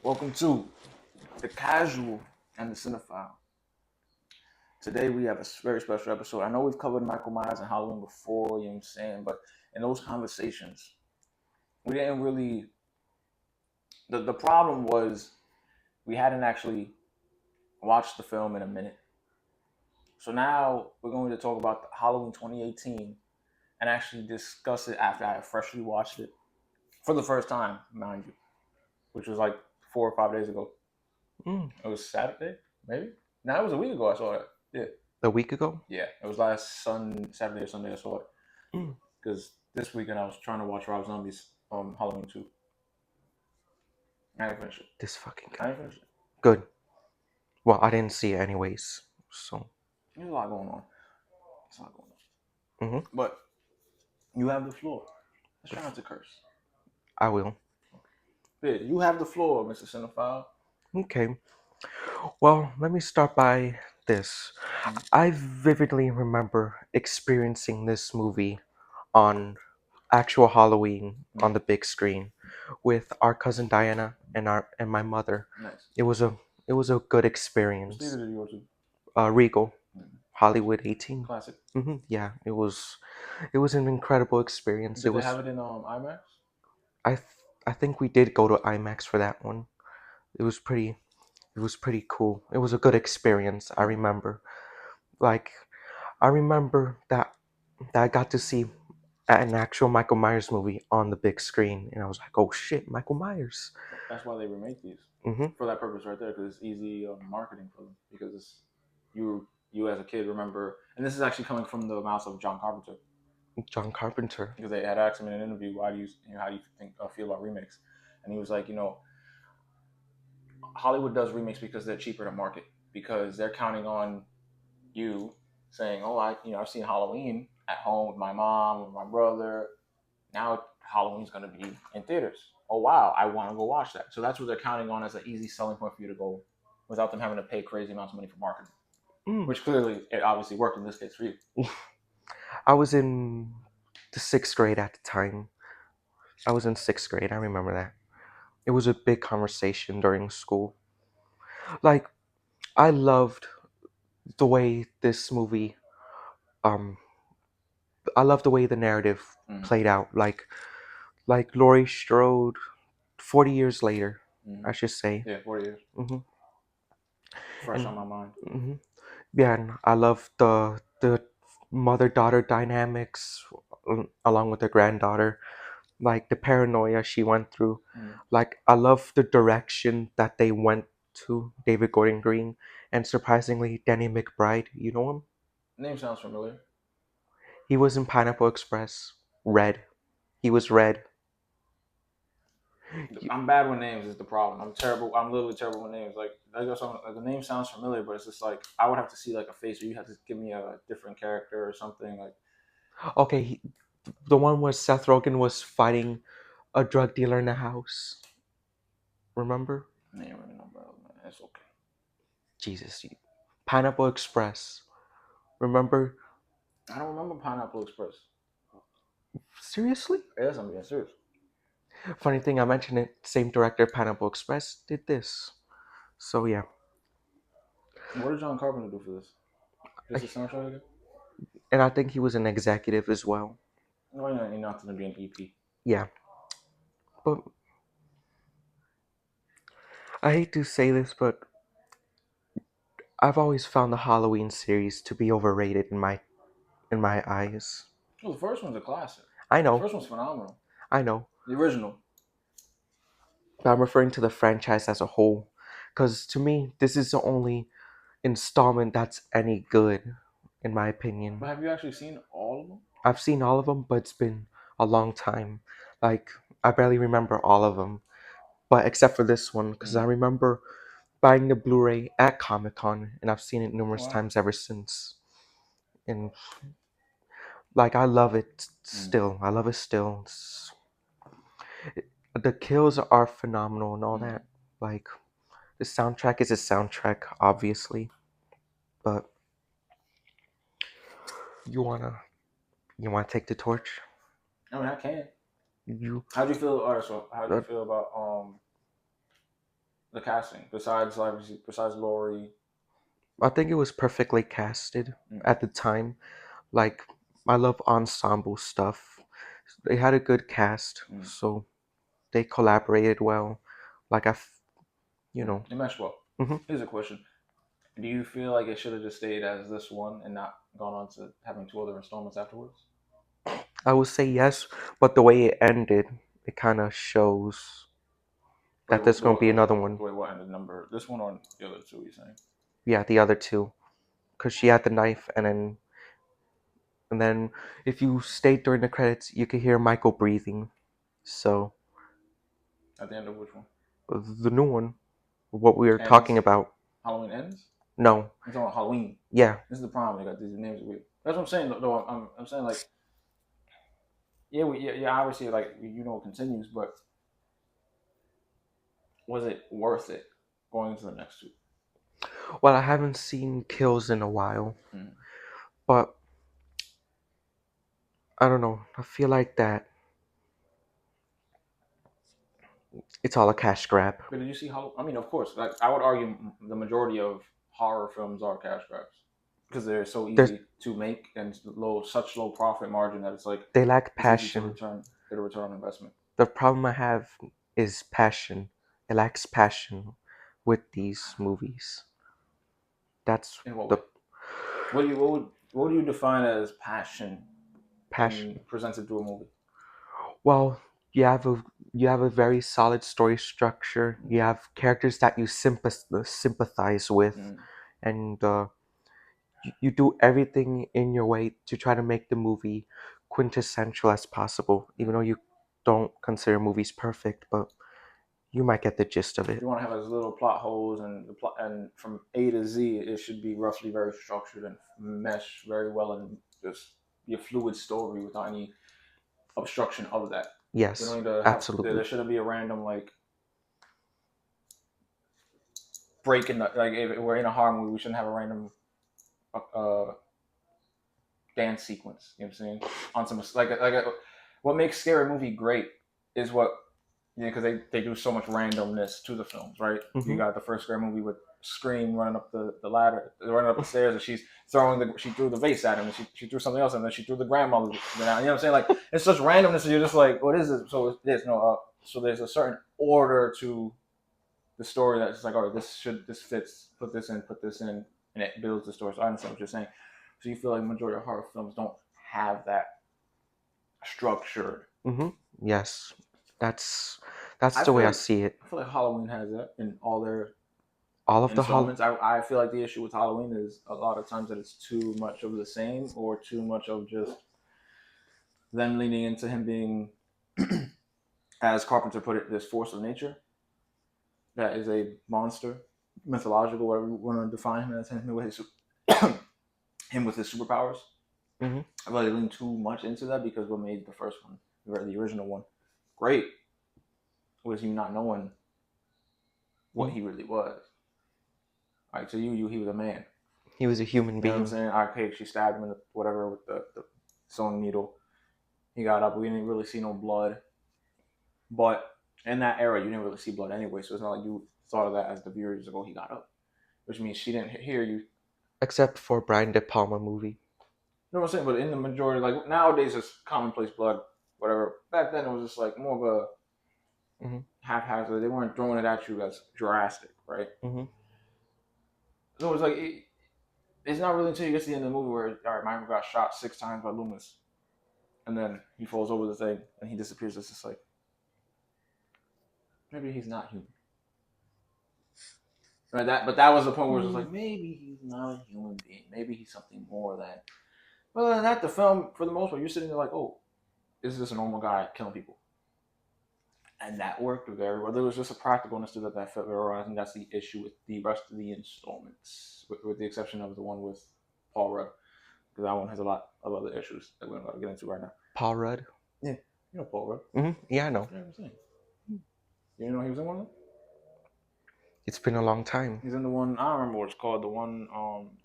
Welcome to the Casual and the Cinephile. Today we have a very special episode. I know we've covered Michael Myers and Halloween before, you know what I'm saying, but in those conversations, we didn't really. The problem was we hadn't actually watched the film in a minute. So now we're going to talk about Halloween 2018 and actually discuss it after I have freshly watched it for the first time, mind you, which was like 4 or 5 days ago. It was Saturday, maybe? No, it was a week ago I saw it. Yeah. A week ago? Yeah, it was last Saturday or Sunday I saw it. Because this weekend I was trying to watch Rob Zombie's Halloween 2. I didn't finish it. This fucking I guy. didn't finish it. Good. Well, I didn't see it anyways, so. There's a lot going on. Mm-hmm. But you have the floor. Let's try not to curse. I will. Yeah, you have the floor, Mr. Cinephile. Okay. Well, let me start by this. I vividly remember experiencing this movie on actual Halloween on the big screen with our cousin Diana and my mother. Nice. It was a good What experience. theater did you go to? Regal, Hollywood 18. Classic. Yeah, it was an incredible experience. Did they have it in IMAX? I think we did go to IMAX for that one. It was pretty cool. It was a good experience. I remember that I got to see an actual Michael Myers movie on the big screen, and I was like, oh shit, Michael Myers. That's why they remake these. For that purpose right there, because it's easy marketing for them. Because it's, you as a kid remember, and this is actually coming from the mouth of John Carpenter. John Carpenter. Because they had asked him in an interview, how do you feel about remakes? And he was like, Hollywood does remakes because they're cheaper to market, because they're counting on you saying, oh, I've seen Halloween at home with my mom, with my brother. Now Halloween's going to be in theaters. Oh wow, I want to go watch that. So that's what they're counting on as an easy selling point for you to go, without them having to pay crazy amounts of money for marketing. Which clearly, it obviously worked in this case for you. I was in the 6th grade at the time. I was in 6th grade. I remember that. It was a big conversation during school. Like, I loved the way this movie, I loved the way the narrative played out. Like Laurie Strode, 40 years later, I should say. Yeah, 40 years. Fresh on my mind. Yeah, and I love the mother-daughter dynamics along with her granddaughter, like the paranoia she went through. Like, I love the direction that they went to, David Gordon Green, and surprisingly Danny McBride. You know him? Name sounds familiar. He was in Pineapple Express. Red. He was Red. I'm bad with names is the problem. I'm terrible. I'm literally terrible with names. Like the name sounds familiar, but it's just like I would have to see like a face, or you have to give me a different character or something. Like, Okay, the one where Seth Rogen was fighting a drug dealer in a house. Remember? I ain't really know, bro. It's okay. Jesus, Pineapple Express. Remember? I don't remember Pineapple Express. Seriously? Yes, I'm being serious. Funny thing, I mentioned it. Same director, Pineapple Express, did this. So yeah. What did John Carpenter do for this? Just a soundtrack again? And I think he was an executive as well. No, you're not going to be an EP. Yeah. But I hate to say this, but I've always found the Halloween series to be overrated in my eyes. Well, the first one's a classic. I know. The first one's phenomenal. I know. The original. But I'm referring to the franchise as a whole. Because to me, this is the only installment that's any good, in my opinion. But have you actually seen all of them? I've seen all of them, but it's been a long time. Like, I barely remember all of them. But except for this one, because I remember buying the Blu-ray at Comic-Con, and I've seen it numerous times ever since. And like, I love it still. I love it still. The kills are phenomenal and all that. Like, the soundtrack is a soundtrack, obviously, but you wanna take the torch? I mean, I can. How do you feel? All right, so how do you feel about the casting besides Laurie. I think it was perfectly casted Mm. at the time. Like, I love ensemble stuff. They had a good cast, Mm. so they collaborated well. Like, you know. It meshed well. hmm Here's a question: do you feel like it should have just stayed as this one and not gone on to having 2 other installments afterwards? I would say yes, but the way it ended, it kind of shows Wait, that there's going to be another one. wait, what ended number? This one or the other 2? You saying? Yeah, the other two, because she had the knife, and then if you stayed during the credits, you could hear Michael breathing. So At the end of which one? the new one, what we were talking Ends. about. Halloween ends. No, I'm talking about Halloween. yeah, This is the problem. They got these names are weird. That's what I'm saying. Though I'm saying like yeah, obviously like it continues, but was it worth it going into the next 2? well, I haven't seen Kills in a while, Mm. but I don't know. I feel like that it's all a cash grab. But did you see how? I mean, of course, like I would argue the majority of horror films are cash grabs because they're so There's, easy to make and such low profit margin that it's like they lack it's easy to passion. get a return on investment. The problem I have is passion. It lacks passion with these movies. That's In what the way? What do you define as passion in passion. presented through a movie? Well, you have a very solid story structure. You have characters that you sympathize with, Mm. and you do everything in your way to try to make the movie quintessential as possible. Even though you don't consider movies perfect, but you might get the gist of it. You want to have as little plot holes and the plot, and from A to Z, it should be roughly very structured and mesh very well and just be a fluid story without any obstruction of that. We don't Yes, need to have absolutely. there shouldn't be a random like break in the like if we're in a horror movie, we shouldn't have a random uh dance sequence. You know what I'm saying? On some what makes scary movie great is what because they do so much randomness to the films, right? You hmm got the first scary movie with Scream running up the ladder, running up the stairs, and she's throwing she threw the vase at him, and she threw something else, and then she threw the grandmother. You know what I'm saying? Like it's such randomness, and you're just like, what is this? So there's no so there's a certain order to the story that's just like, all right, this fits, put this in, and it builds the story. So I understand what you're saying. So you feel like majority of horror films don't have that structured. hmm Yes, that's I the way feel I like see it. I feel like Halloween has that in all their All of the installments. I feel like the issue with Halloween is a lot of times that it's too much of the same or too much of just them leaning into him being, as Carpenter put it, this force of nature that is a monster, mythological, whatever you want to define him as, him with his him with his superpowers. hmm I feel like they lean too much into that because what made the first one, the original one, great was you not knowing what he really was. Like to you, he was a man. He was a human You know what I'm being. saying? Okay, she stabbed him in the whatever with the sewing needle. He got up. We didn't really see no blood, but in that era, you didn't really see blood anyway. So it's not like you thought of that as the viewers ago. He got up, which means she didn't hear you. Except for Brian De Palma movie. You know what I'm saying? But in the majority, like nowadays, it's commonplace blood, whatever. Back then, it was just like more of a hmm haphazard. They weren't throwing it at you as drastic, right? hmm So it was like it's not really until you get to the end of the movie where all right, Michael got shot 6 times by Loomis, and then he falls over the thing and he disappears. It's just like maybe he's not human. Right, but that was the point where it's just like maybe he's not a human being. Maybe he's something more than. But other than that, the film for the most part, you're sitting there like, oh, is this a normal guy killing people? And that worked very well. There was just a practicalness to that felt very well. I think that's the issue with the rest of the installments, with the exception of the one with Paul Rudd, because that one has a lot of other issues that we're not going to get into right now. Paul Rudd. Yeah, you know Paul Rudd. Yeah, I know. Yeah, I'm saying. You know he was in one of them? It's been a long time. He's in the one, I don't remember what it's called, the one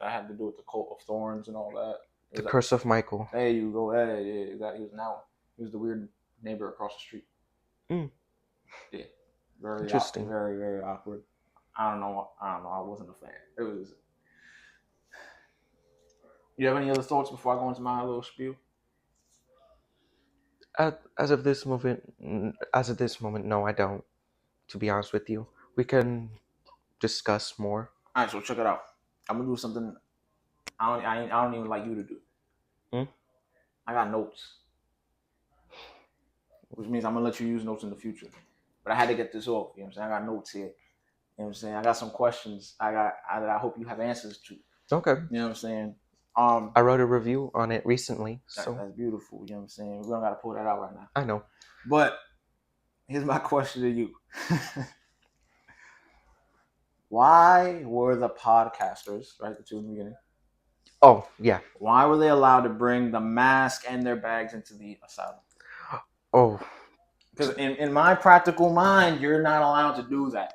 that had to do with the cult of thorns and all that. The Curse of Michael. There you go. Hey, yeah, that he was now. He was the weird neighbor across the street. Mm. Yeah, very Interesting. very very awkward. I don't know. I wasn't a fan. It was. You have any other thoughts before I go into my little spiel? As of this moment, no, I don't. To be honest with you, we can discuss more. All right, so check it out. I'm gonna do something I don't even like you to do. Hmm? I got notes, which means I'm gonna let you use notes in the future. But I had to get this off. You know what I'm saying? I got notes here. You know what I'm saying? I got some questions. I hope you have answers to. Okay. You know what I'm saying? I wrote a review on it recently, so that's beautiful. You know what I'm saying? We don't gotta pull that out right now. I know. But here's my question to you. Why were the podcasters, right, the two in the beginning, Oh, yeah. why were they allowed to bring the mask and their bags into the asylum? Oh, Because in my practical mind, you're not allowed to do that.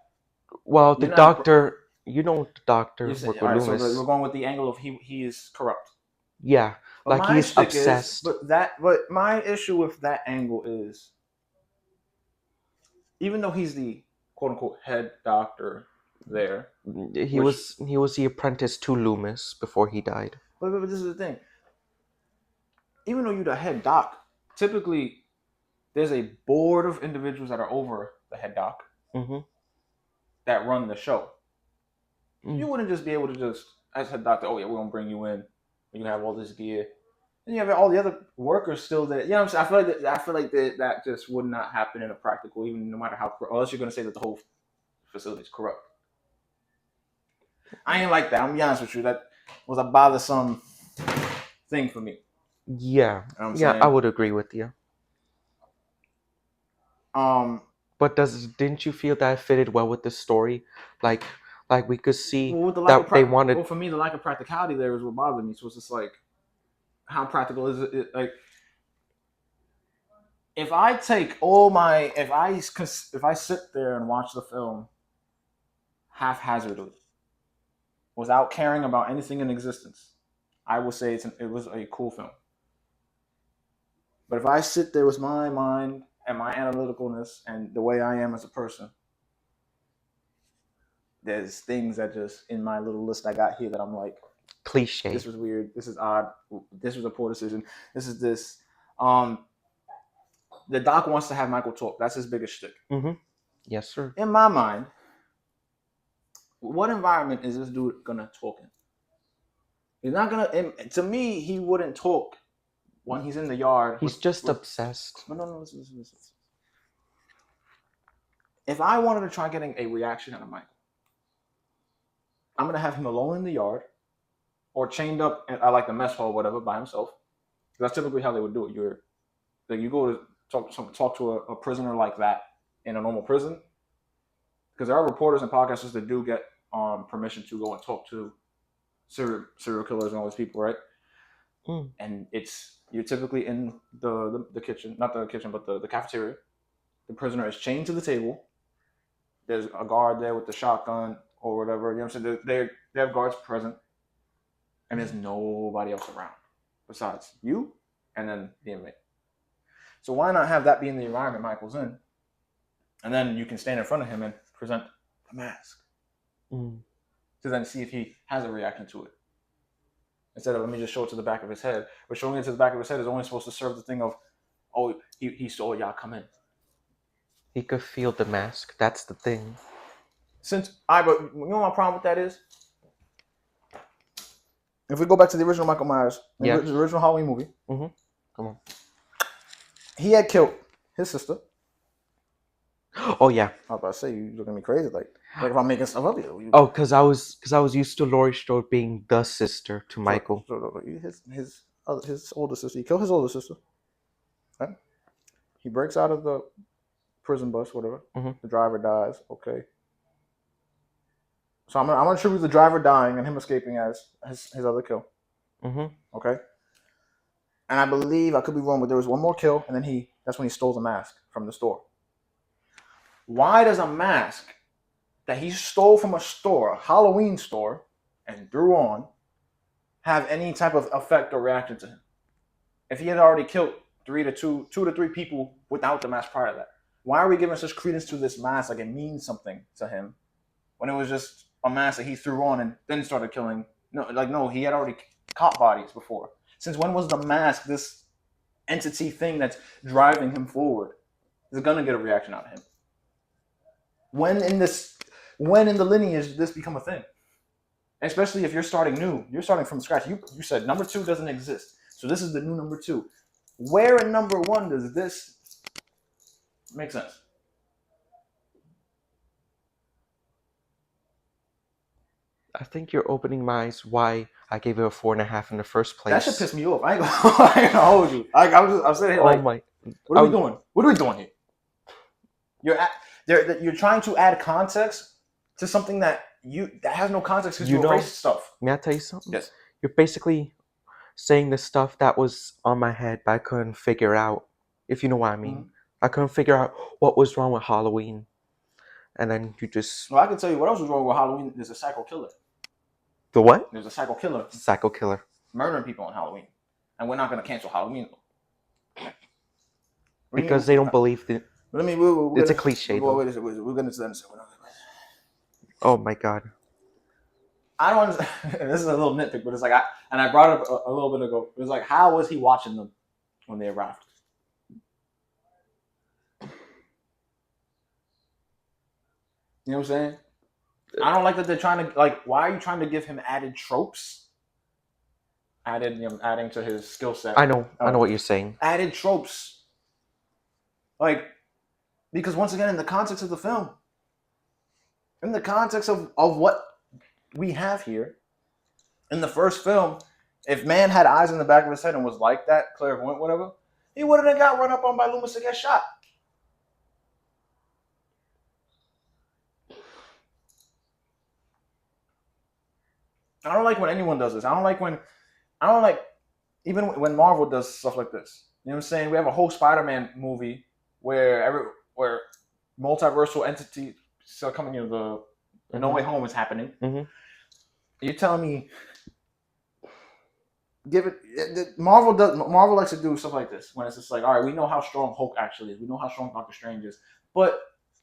well, the You're not. doctor, the doctor, You're saying, with all right, so Loomis. we're going with the angle of he is corrupt. Yeah, But like my he's stick obsessed. is, but my issue with that angle is, even though he's the quote unquote head doctor there, He was the apprentice to Loomis before he died. but this is the thing. Even though you're the head doc, typically there's a board of individuals that are over the head doc Mm-hmm. that run the show. Mm. You wouldn't just be able to just, as head doctor, oh yeah, we're gonna bring you in. You have all this gear, and you have all the other workers still there. You know what I'm saying? I feel like that just would not happen in a practical, even no matter how, unless you're gonna say that the whole facility is corrupt. I ain't like that. I'm gonna be honest with you. That was a bothersome thing for me. Yeah, You know I would agree with you. But didn't you feel that fitted well with the story? Like we could see with the lack that they wanted. Well, for me, the lack of practicality there is what bothered me. So it's just like, how practical is it? Like, if I take all my, if I sit there and watch the film haphazardly, without caring about anything in existence, I will say it was a cool film. But if I sit there with my mind and my analyticalness and the way I am as a person, there's things that just in my little list I got here that I'm like, cliche. This was weird. This is odd. This was a poor decision. This is this. The doc wants to have Michael talk. That's his biggest shtick. Mm-hmm. Yes, sir. In my mind, what environment is this dude gonna talk in? He's not gonna. To me, he wouldn't talk when he's in the yard. He's just obsessed. No. Listen. If I wanted to try getting a reaction out of Michael, I'm gonna have him alone in the yard, or chained up at like the mess hall, or whatever, by himself. That's typically how they would do it. You go to talk to a prisoner like that in a normal prison, because there are reporters and podcasters that do get permission to go and talk to serial killers and all these people, right? And you're typically in the kitchen, not the kitchen, but the cafeteria. The prisoner is chained to the table. There's a guard there with the shotgun or whatever. You know what I'm saying? They have guards present, and there's nobody else around besides you and then the inmate. So why not have that be in the environment Michael's in, and then you can stand in front of him and present the mask to then see if he has a reaction to it. Instead of let me just show it to the back of his head. But showing it to the back of his head is only supposed to serve the thing of, oh, he saw y'all come in. He could feel the mask. That's the thing. But you know what my problem with that is? If we go back to the original Michael Myers, the original Halloween movie, come on, he had killed his sister. Oh yeah. I was about to say, you looking at me crazy, like if I'm making stuff up here. Oh, because I was used to Laurie Strode being the sister to Michael. His older sister. He killed his older sister. Right? He breaks out of the prison bus, whatever. The driver dies. Okay. So I'm gonna attribute the driver dying and him escaping as his other kill. Okay. And I believe, I could be wrong, but there was one more kill, and then that's when he stole the mask from the store. Why does a mask that he stole from a store, a Halloween store, and threw on, have any type of effect or reaction to him? If he had already killed 2 to 3 people without the mask prior to that, why are we giving such credence to this mask like it means something to him when it was just a mask that he threw on and then started killing. No, he had already caught bodies before. Since when was the mask this entity thing that's driving him forward? Is gonna get a reaction out of him. When in the lineage did this become a thing? Especially if you're starting new, you're starting from scratch. You said number 2 doesn't exist, so this is the new number 2. Where in number 1 does this make sense? I think you're opening my eyes why I gave it a 4.5 in the first place. That should piss me off. I ain't gonna hold you. I'm sitting here like, what are we doing? What are we doing here? You're trying to add context to something that has no context because you erase stuff. May I tell you something? Yes. You're basically saying the stuff that was on my head, but I couldn't figure out. If you know what I mean. Mm-hmm. I couldn't figure out what was wrong with Halloween, and then you just. Well, I can tell you what else was wrong with Halloween. There's a psycho killer. The what? There's a psycho killer. Psycho killer. Murdering people on Halloween. And we're not going to cancel Halloween. Because they don't believe that. It's a cliche. We're going to say. Oh my God. I don't understand. This is a little nitpick, but it's like, I brought it up a little bit ago. It was like, how was he watching them when they arrived? You know what I'm saying? I don't like that they're trying to, like, why are you trying to give him added tropes? Adding to his skill set. I know what you're saying. Added tropes. Like, because once again, in the context of the film, in the context of what we have here, in the first film, if man had eyes in the back of his head and was like that, clairvoyant, whatever, he wouldn't have got run up on by Loomis to get shot. I don't like when anyone does this. I don't like even when Marvel does stuff like this. You know what I'm saying? We have a whole Spider-Man movie where multiversal entities still coming in. The No Way Home is happening. Mm-hmm. You're telling me Marvel likes to do stuff like this when it's just like, all right, we know how strong Hulk actually is. We know how strong Doctor Strange is. But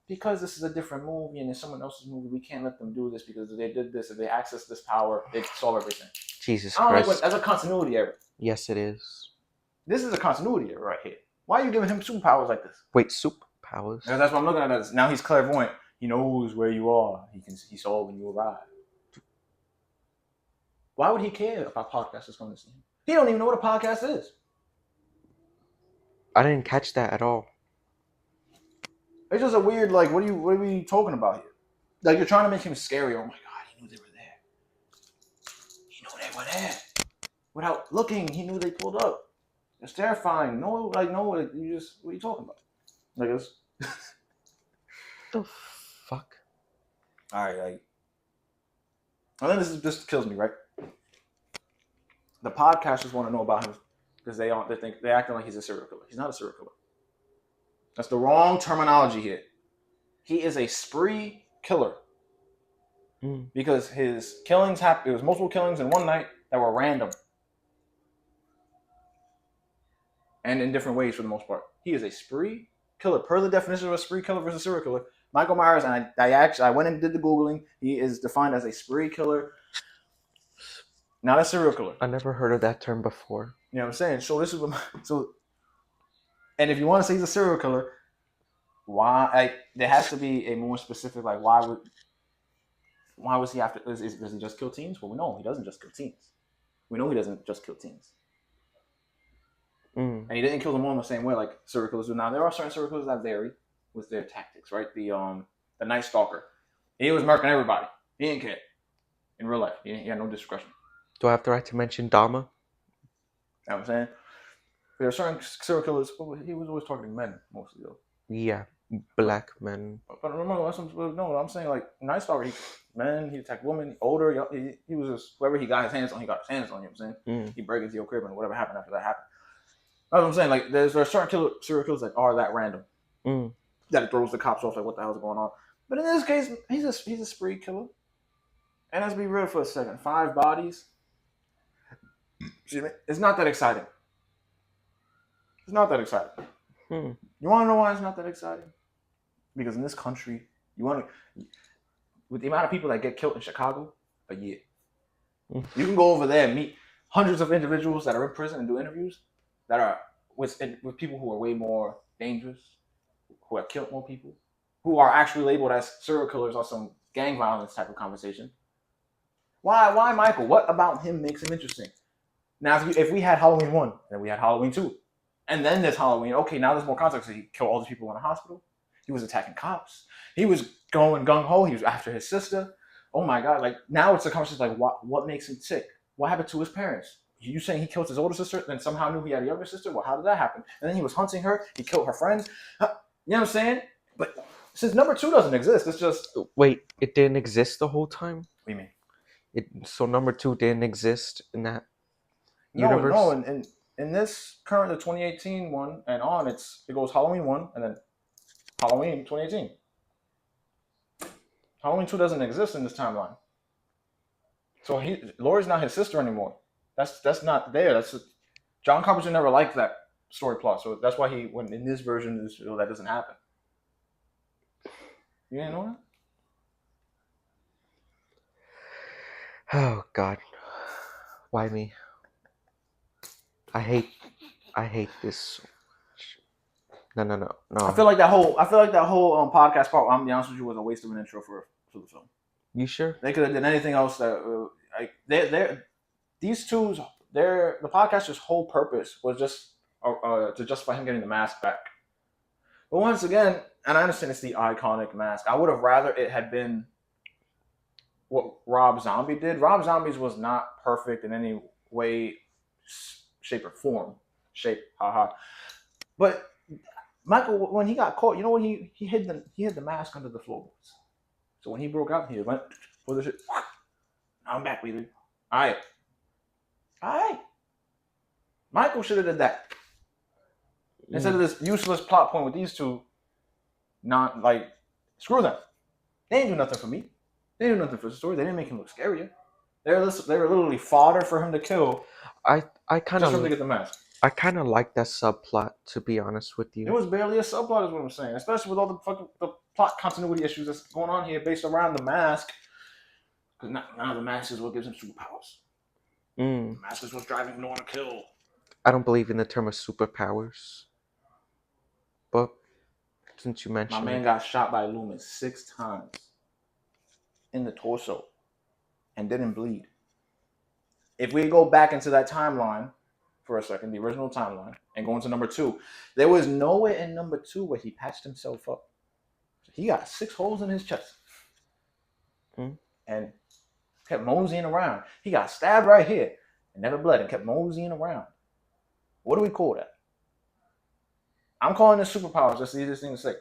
because this is a different movie and it's someone else's movie, we can't let them do this because if they did this, if they access this power, they'd solve everything. Jesus Christ. That's a continuity error. Yes, it is. This is a continuity error right here. Why are you giving him superpowers like this? Wait, superpowers? Because that's what I'm looking at. Now he's clairvoyant. He knows where you are. He saw when you arrived. Why would he care if our podcast is going to see him? He don't even know what a podcast is. I didn't catch that at all. It's just a weird, like, what are we talking about here? Like, you're trying to make him scary. Oh my God, he knew they were there. He knew they were there. Without looking, he knew they pulled up. It's terrifying. No, what are you talking about? Like, it's... The fuck? Alright, like... I think this kills me, right? The podcasters want to know about him because they acting like he's a serial killer. He's not a serial killer. That's the wrong terminology here. He is a spree killer. Because his killings happened. It was multiple killings in one night that were random. And in different ways for the most part. He is a spree killer. Per the definition of a spree killer versus serial killer, Michael Myers, and I went and did the Googling, he is defined as a spree killer, not a serial killer. I never heard of that term before. You know what I'm saying? So and if you want to say he's a serial killer, why? There has to be a more specific, like, why was he after? Does he just kill teens? Well, we know he doesn't just kill teens. We know he doesn't just kill teens. And he didn't kill them all in the same way like serial killers do. Now, there are certain serial killers that vary with their tactics, right? The Night Stalker. He was murking everybody. He didn't care. In real life. He had no discretion. Do I have the right to mention Dama? You know what I'm saying? There are certain serial killers. He was always targeting men, mostly, though. Yeah, black men. But remember, I'm saying, like, Night Stalker, he attacked women, older, he was just, whoever he got his hands on, you know what I'm saying? He break into your crib and whatever happened after that happened. That's what I'm saying. Like, there are certain serial killers that are that random. That it throws the cops off, like, what the hell's going on? But in this case, he's a spree killer. And let's be real for a second. 5 bodies. Excuse me. It's not that exciting. It's not that exciting. You want to know why it's not that exciting? Because in this country, with the amount of people that get killed in Chicago a year. Mm. You can go over there and meet hundreds of individuals that are in prison and do interviews that are with people who are way more dangerous, who have killed more people, who are actually labeled as serial killers or some gang violence type of conversation. Why Michael? What about him makes him interesting? Now, if we had Halloween 1, then we had Halloween 2, and then there's Halloween, okay, now there's more context. He killed all these people in the hospital. He was attacking cops. He was going gung-ho. He was after his sister. Oh my God. Like, now it's a conversation like, what makes him tick? What happened to his parents? You saying he killed his older sister, then somehow knew he had a younger sister? Well, how did that happen? And then he was hunting her. He killed her friends. You know what I'm saying? But since number 2 doesn't exist, it's just... Wait, it didn't exist the whole time? What do you mean? So number 2 didn't exist in that universe? No. In this current, the 2018 one and on, it goes Halloween 1 and then Halloween 2018. Halloween 2 doesn't exist in this timeline. So Laurie's not his sister anymore. That's not there. John Carpenter never liked that story plot. So that's why when in this version, that doesn't happen. You didn't know that? Oh God. Why me? I hate this. No. I feel like that whole podcast part, I'm be honest with you, was a waste of an intro for the film. You sure? They could have done anything else that these two, the podcast's whole purpose was just to justify him getting the mask back. But once again, and I understand it's the iconic mask, I would have rather it had been what Rob Zombie did. Rob Zombie's was not perfect in any way, shape, or form. But Michael, when he got caught, you know what he hid the mask under the floorboards. So when he broke out, he went for the shit. I'm back, baby. All right. Michael should have did that instead of this useless plot point with these two. Not like screw them. They didn't do nothing for me. They didn't do nothing for the story. They didn't make him look scarier. They were literally fodder for him to kill. I kind just for of him to get the mask. I kind of like that subplot, to be honest with you. It was barely a subplot, is what I'm saying. Especially with all the plot continuity issues that's going on here based around the mask. Because now the mask is what gives him superpowers. The mask is what's driving him to want to kill. I don't believe in the term of superpowers. But since you mentioned my man got shot by Loomis 6 times in the torso and didn't bleed. If we go back into that timeline for a second, the original timeline, and go into number 2, there was nowhere in number 2 where he patched himself up. So he got 6 holes in his chest and kept moseying around. He got stabbed right here and never bled and kept moseying around. What do we call that? I'm calling this superpowers. That's the easiest thing to say.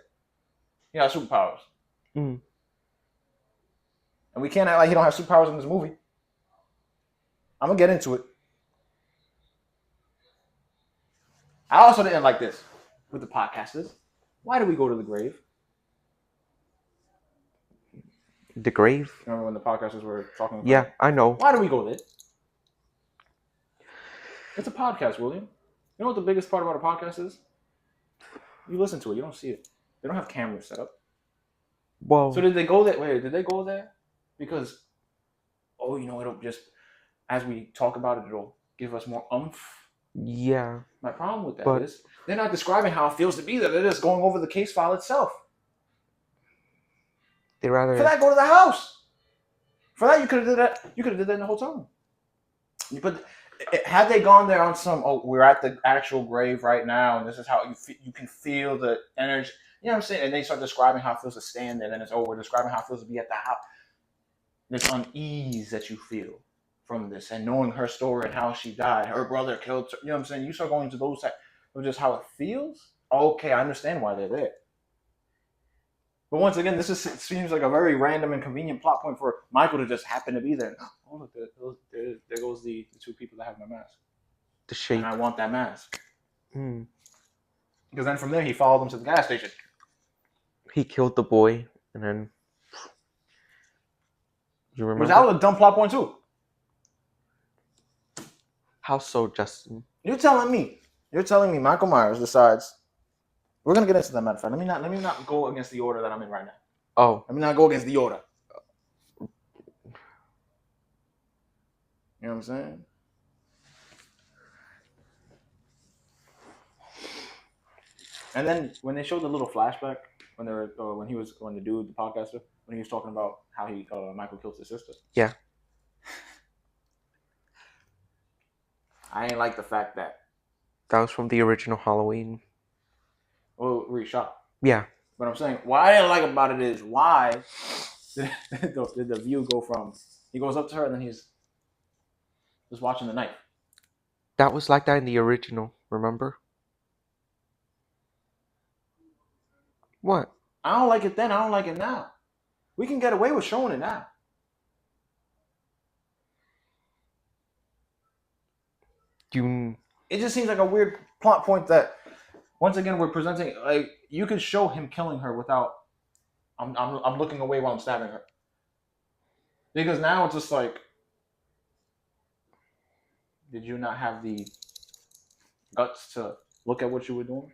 He got superpowers. And we can't act like he don't have superpowers in this movie. I'm going to get into it. I also didn't like this with the podcasters. Why do we go to the grave? The grave? Remember when the podcasters were talking about Yeah, I know. Why do we go there? It's a podcast, William. You know what the biggest part about a podcast is? You listen to it. You don't see it. They don't have cameras set up. Well, so did they go there? Wait, did they go there? Because, it'll just, as we talk about it, it'll give us more oomph. Yeah. My problem with that is they're not describing how it feels to be there. They're just going over the case file itself. They rather... For that, go to the house. For that, you could have did that. You could have did that in the hotel room. Had they gone there on some, we're at the actual grave right now, and this is how you can feel the energy. You know what I'm saying? And they start describing how it feels to stand there. Then it's, we're describing how it feels to be at the house. This unease that you feel from this, and knowing her story and how she died, her brother killed her. You know what I'm saying? You start going to those types of just how it feels. Okay, I understand why they're there. But once again, it seems like a very random and convenient plot point for Michael to just happen to be there. Oh, look, there goes the 2 people that have my mask. The shape. And I want that mask. Because then from there, he followed them to the gas station. He killed the boy, and then... You remember? That was a dumb plot point, too. How so, Justin? You're telling me Michael Myers decides... We're going to get into that, matter of fact. Let me not go against the order that I'm in right now. Oh. Let me not go against the order. You know what I'm saying? And then when they showed the little flashback when they were when the dude, the podcaster, when he was talking about how he Michael killed his sister. Yeah. I ain't like the fact that was from the original Halloween. where he shot. Yeah. But I'm saying what I didn't like about it is why did the view go from he goes up to her and then he's just watching the knife. That was like that in the original, remember? What? I don't like it then. I don't like it now. We can get away with showing it now. It just seems like a weird plot point that once again we're presenting like you could show him killing her without I'm looking away while I'm stabbing her. Because now it's just like did you not have the guts to look at what you were doing?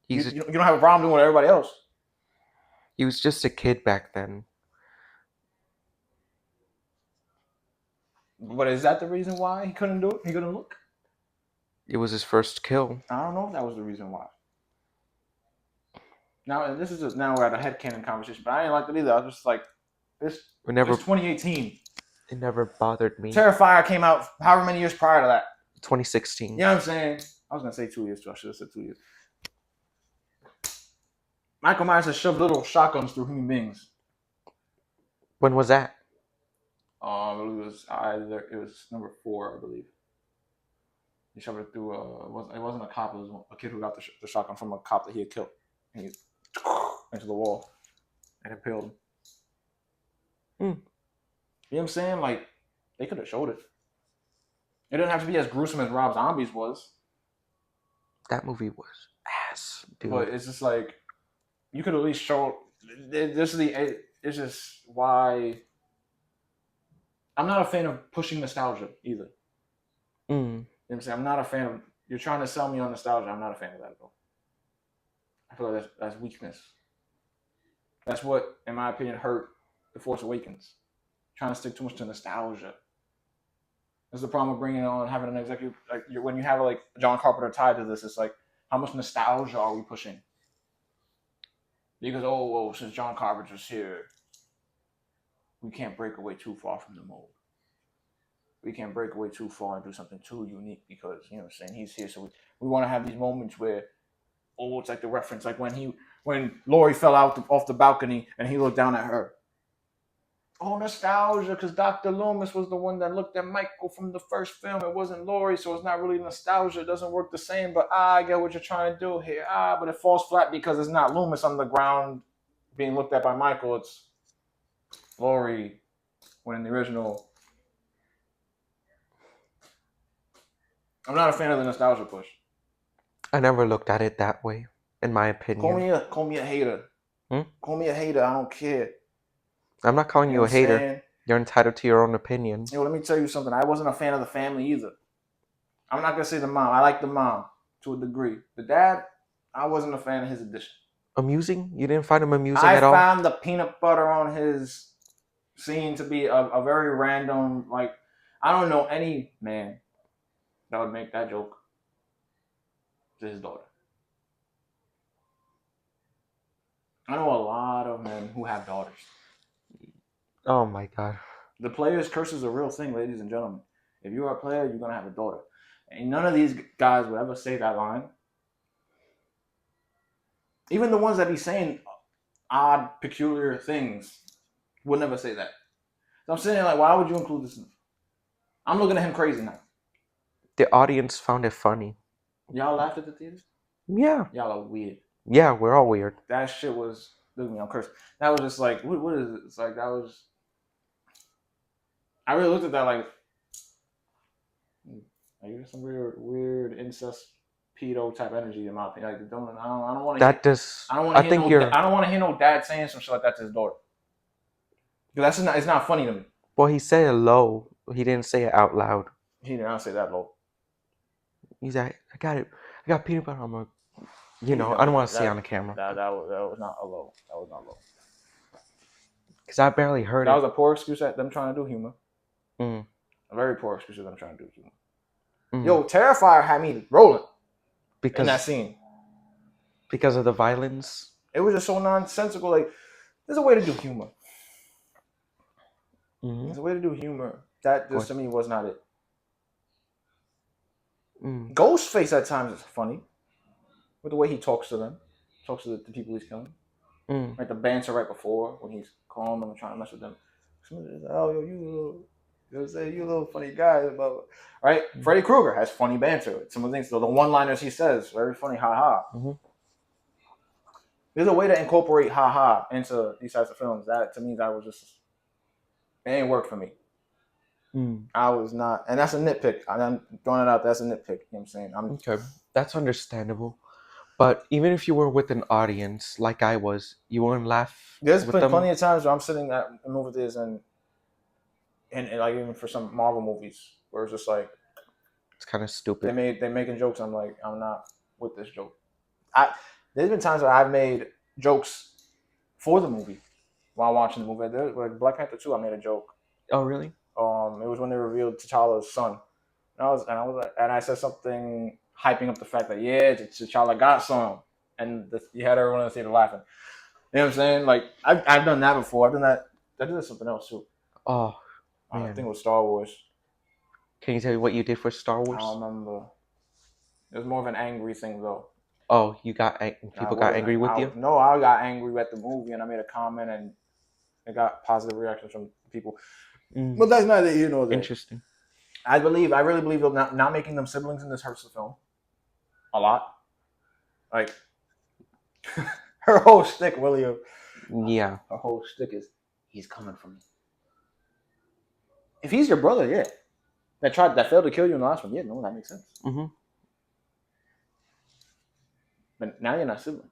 You don't have a problem doing what everybody else. He was just a kid back then. But is that the reason why he couldn't do it? He couldn't look? It was his first kill. I don't know if that was the reason why. Now, this is just now we're at a headcanon conversation, but I didn't like it either. I was just like, it's 2018. It never bothered me. Terrifier came out however many years prior to that. 2016. You know what I'm saying? I was going to say 2 years too. I should have said 2 years. Michael Myers has shoved little shotguns through human beings. When was that? It was number 4, I believe. He shoved it through. It wasn't a cop. It was a kid who got the shotgun from a cop that he had killed. And he into the wall and impaled him. You know what I'm saying? Like they could have showed it. It didn't have to be as gruesome as Rob Zombie's was. That movie was ass, dude. But it's just like you could at least show. It's just why I'm not a fan of pushing nostalgia either. You know what I'm saying? I'm not a fan of you're trying to sell me on nostalgia. I'm not a fan of that at all. I feel like that's weakness. That's what, in my opinion, hurt The Force Awakens. Trying to stick too much to nostalgia. That's the problem with bringing on having an executive like when you have like John Carpenter tied to this. It's like how much nostalgia are we pushing? Because since John Carpenter's here, we can't break away too far from the mold. We can't break away too far and do something too unique because you know what I'm saying he's here. So we want to have these moments where it's like the reference like when Laurie fell off the balcony and he looked down at her. Oh, nostalgia, because Dr. Loomis was the one that looked at Michael from the first film. It wasn't Laurie, so it's not really nostalgia. It doesn't work the same, but I get what you're trying to do here. But it falls flat because it's not Loomis on the ground being looked at by Michael. It's Laurie when in the original. I'm not a fan of the nostalgia push. I never looked at it that way, in my opinion. Call me a hater. Call me a hater. I don't care. I'm not calling you a hater. Saying? You're entitled to your own opinion. Let me tell you something. I wasn't a fan of the family either. I'm not going to say the mom. I like the mom to a degree. The dad, I wasn't a fan of his addition. Amusing? You didn't find him amusing at all? I found the peanut butter on his scene to be a very random, like, I don't know any man that would make that joke to his daughter. I know a lot of men who have daughters. Oh my God. The player's curse is a real thing, ladies and gentlemen. If you're a player, you're going to have a daughter. And none of these guys would ever say that line. Even the ones that be saying odd, peculiar things would never say that. So I'm sitting there like, why would you include this? I'm looking at him crazy now. The audience found it funny. Y'all laughed at the theater? Yeah. Y'all are weird. Yeah, we're all weird. That shit was, look at me, I'm cursed. That was just like, what is it? It's like, that was, I really looked at that like there's some weird incest pedo type energy in my opinion. Like, I don't want to. I don't want to hear no dad saying some shit like that to his daughter. Because it's not funny to me. Well, he said it low. He didn't say it out loud. He did not say that low. He's like, I got peanut butter on my. I don't want to see on the camera. That was not a low. That was not low. Because I barely heard that was a poor excuse at them trying to do humor. A very poor excuse of them trying to do humor. Mm. Yo, Terrifier had me rolling in that because scene. of the violence. It was just so nonsensical. Like, there's a way to do humor. Mm-hmm. There's a way to do humor. That just to me was not it. Mm. Ghostface at times is funny with the way he talks to them, talks to the people he's killing. Mm. Like the banter right before when he's calling them and trying to mess with them. Oh, yo, you a little funny guy, right? Mm. Freddy Krueger has funny banter. Some of the things, the one-liners he says, very funny, ha. Mm-hmm. There's a way to incorporate ha into these types of films. That to me, that was just it ain't work for me. I was not, and that's a nitpick. I'm throwing it out. That's a nitpick. You know what I'm saying? Okay, that's understandable. But even if you were with an audience like I was, you wouldn't laugh. There's with been them? plenty of times where I'm sitting at movie theaters and like even for some Marvel movies where it's just like It's kind of stupid. they're making jokes. I'm like, I'm not with this joke. There's been times where I've made jokes for the movie while watching the movie. Like Black Panther 2, I made a joke. Oh really? It was when they revealed T'Challa's son. And I said something hyping up the fact that T'Challa got some, and you had everyone in the theater laughing. You know what I'm saying? Like I've done that before. I've done that. I did something else too. Oh I man. think it was Star Wars. Can you tell me what you did for Star I Wars? don't remember. It was more of an angry thing though. Oh, people got angry with you? No, I got angry at the movie and I made a comment and it got positive reactions from people. But that's neither here nor there. Interesting. I really believe not making them siblings in this hurts the film a lot. Like her whole shtick, William. Yeah. Her whole shtick is he's coming for me. If he's your brother, yeah. That failed to kill you in the last one, yeah, no, that makes sense. Mm-hmm. But now you're not siblings.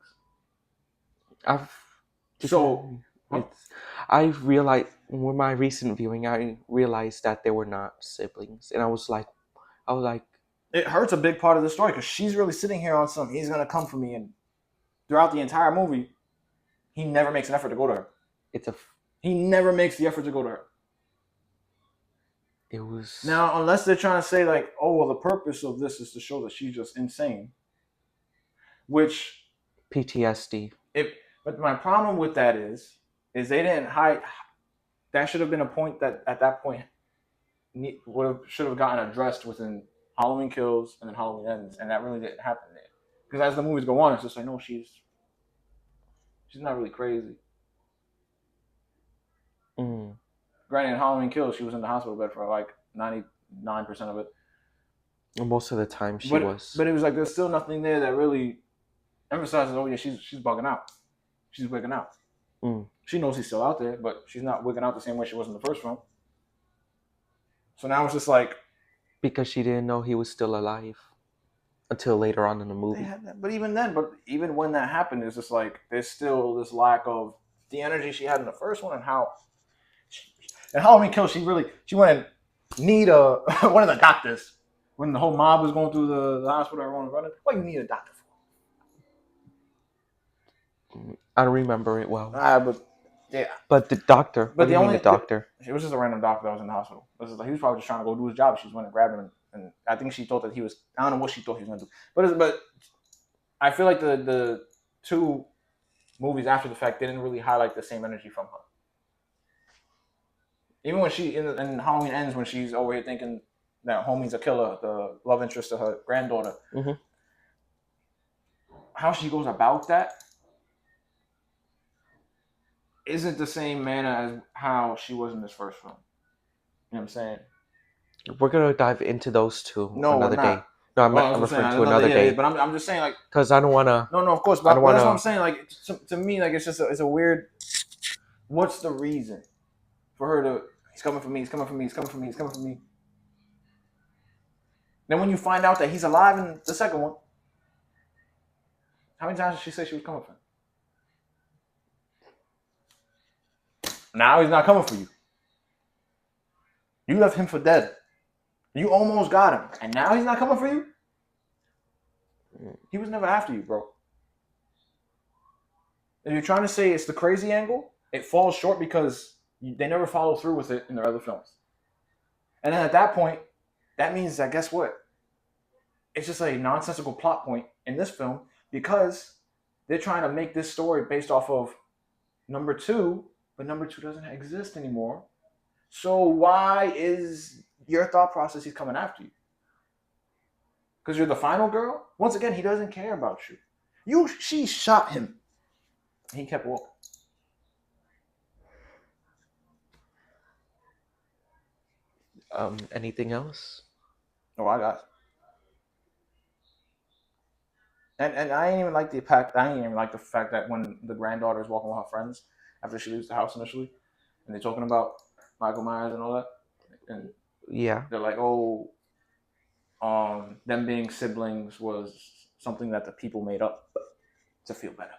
I've realized with my recent viewing, I realized that they were not siblings, and I was like, it hurts a big part of the story because she's really sitting here on some. He's gonna come for me, and throughout the entire movie, he never makes an effort to go to her. He never makes the effort to go to her. It was now unless they're trying to say like, oh well, the purpose of this is to show that she's just insane, which PTSD. But my problem with that is they didn't hide. That should have been a point that at that point should have gotten addressed within Halloween Kills and then Halloween Ends, and that really didn't happen there. Because as the movies go on, it's just like, no, she's not really crazy. Granted, in Halloween Kills, she was in the hospital bed for like 99% of it. Most of the time, she was. But it was like there's still nothing there that really emphasizes, oh yeah, she's bugging out. She's wigging out. She knows he's still out there, but she's not wigging out the same way she was in the first film. So now it's just like because she didn't know he was still alive until later on in the movie. But even when that happened, it's just like there's still this lack of the energy she had in the first one, and how in Halloween Kills she went and need one of the doctors when the whole mob was going through the hospital, everyone was running. What do you need a doctor for? I don't remember it well. But the doctor. But the doctor. It was just a random doctor that was in the hospital. He was probably just trying to go do his job. She went and grabbed him, and I think she thought that he was. I don't know what she thought he was going to do. But I feel like the two movies after the fact didn't really highlight the same energy from her. Even when she in Halloween Ends, when she's over here thinking that homie's a killer, the love interest to her granddaughter. Mm-hmm. How she goes about that isn't the same manner as how she was in this first film. You know what I'm saying? We're gonna dive into those two another day. No, I'm referring to another day. But I'm just saying, like, because I don't wanna. No, of course. But that's what I'm saying. Like, to me, like, it's just it's a weird. What's the reason for her to? He's coming for me. He's coming for me. He's coming for me. He's coming for me. Then when you find out that he's alive in the second one, how many times did she say she was coming for him? Now he's not coming for you. You left him for dead. You almost got him. And now he's not coming for you? He was never after you, bro. If you're trying to say it's the crazy angle, it falls short because they never follow through with it in their other films. And then at that point, that means that guess what? It's just a nonsensical plot point in this film because they're trying to make this story based off of number two, but number two doesn't exist anymore. So why is your thought process he's coming after you? Because you're the final girl? Once again, he doesn't care about you. She shot him. He kept walking. Anything else? Oh, I got. And I ain't even like the fact. I ain't even like the fact that when the granddaughter is walking with her friends after she leaves the house initially, and they're talking about Michael Myers and all that, and Yeah. they're like, "Oh, them being siblings was something that the people made up to feel better."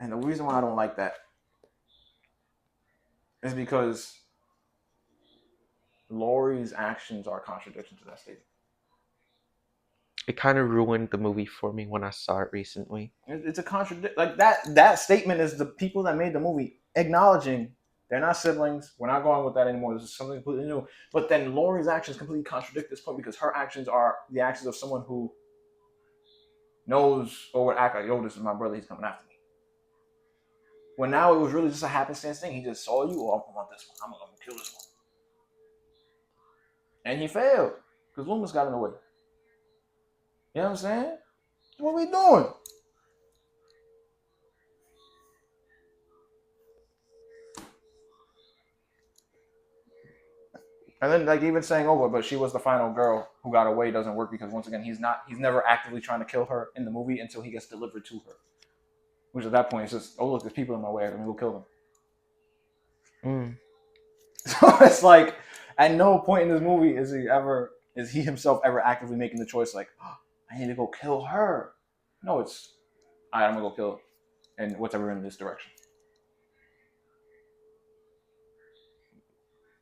And the reason why I don't like that is because Laurie's actions are a contradiction to that statement. It kind of ruined the movie for me when I saw it recently. It's a contradiction. Like that statement is the people that made the movie acknowledging they're not siblings. We're not going with that anymore. This is something completely new. But then Laurie's actions completely contradict this point because her actions are the actions of someone who knows or would act like, yo, this is my brother. He's coming after me. When now it was really just a happenstance thing. He just saw you. Oh, I want this one. I'm going to kill this one. And he failed because Loomis got in the way. You know what I'm saying? What are we doing? And then like even saying over, but she was the final girl who got away doesn't work because once again he's never actively trying to kill her in the movie until he gets delivered to her. Which at that point it's just, oh look, there's people in my way, let me go kill them. So it's like at no point in this movie is he himself ever actively making the choice like, oh, I need to go kill her. No, it's all right, I'm gonna go kill her and whatever in this direction.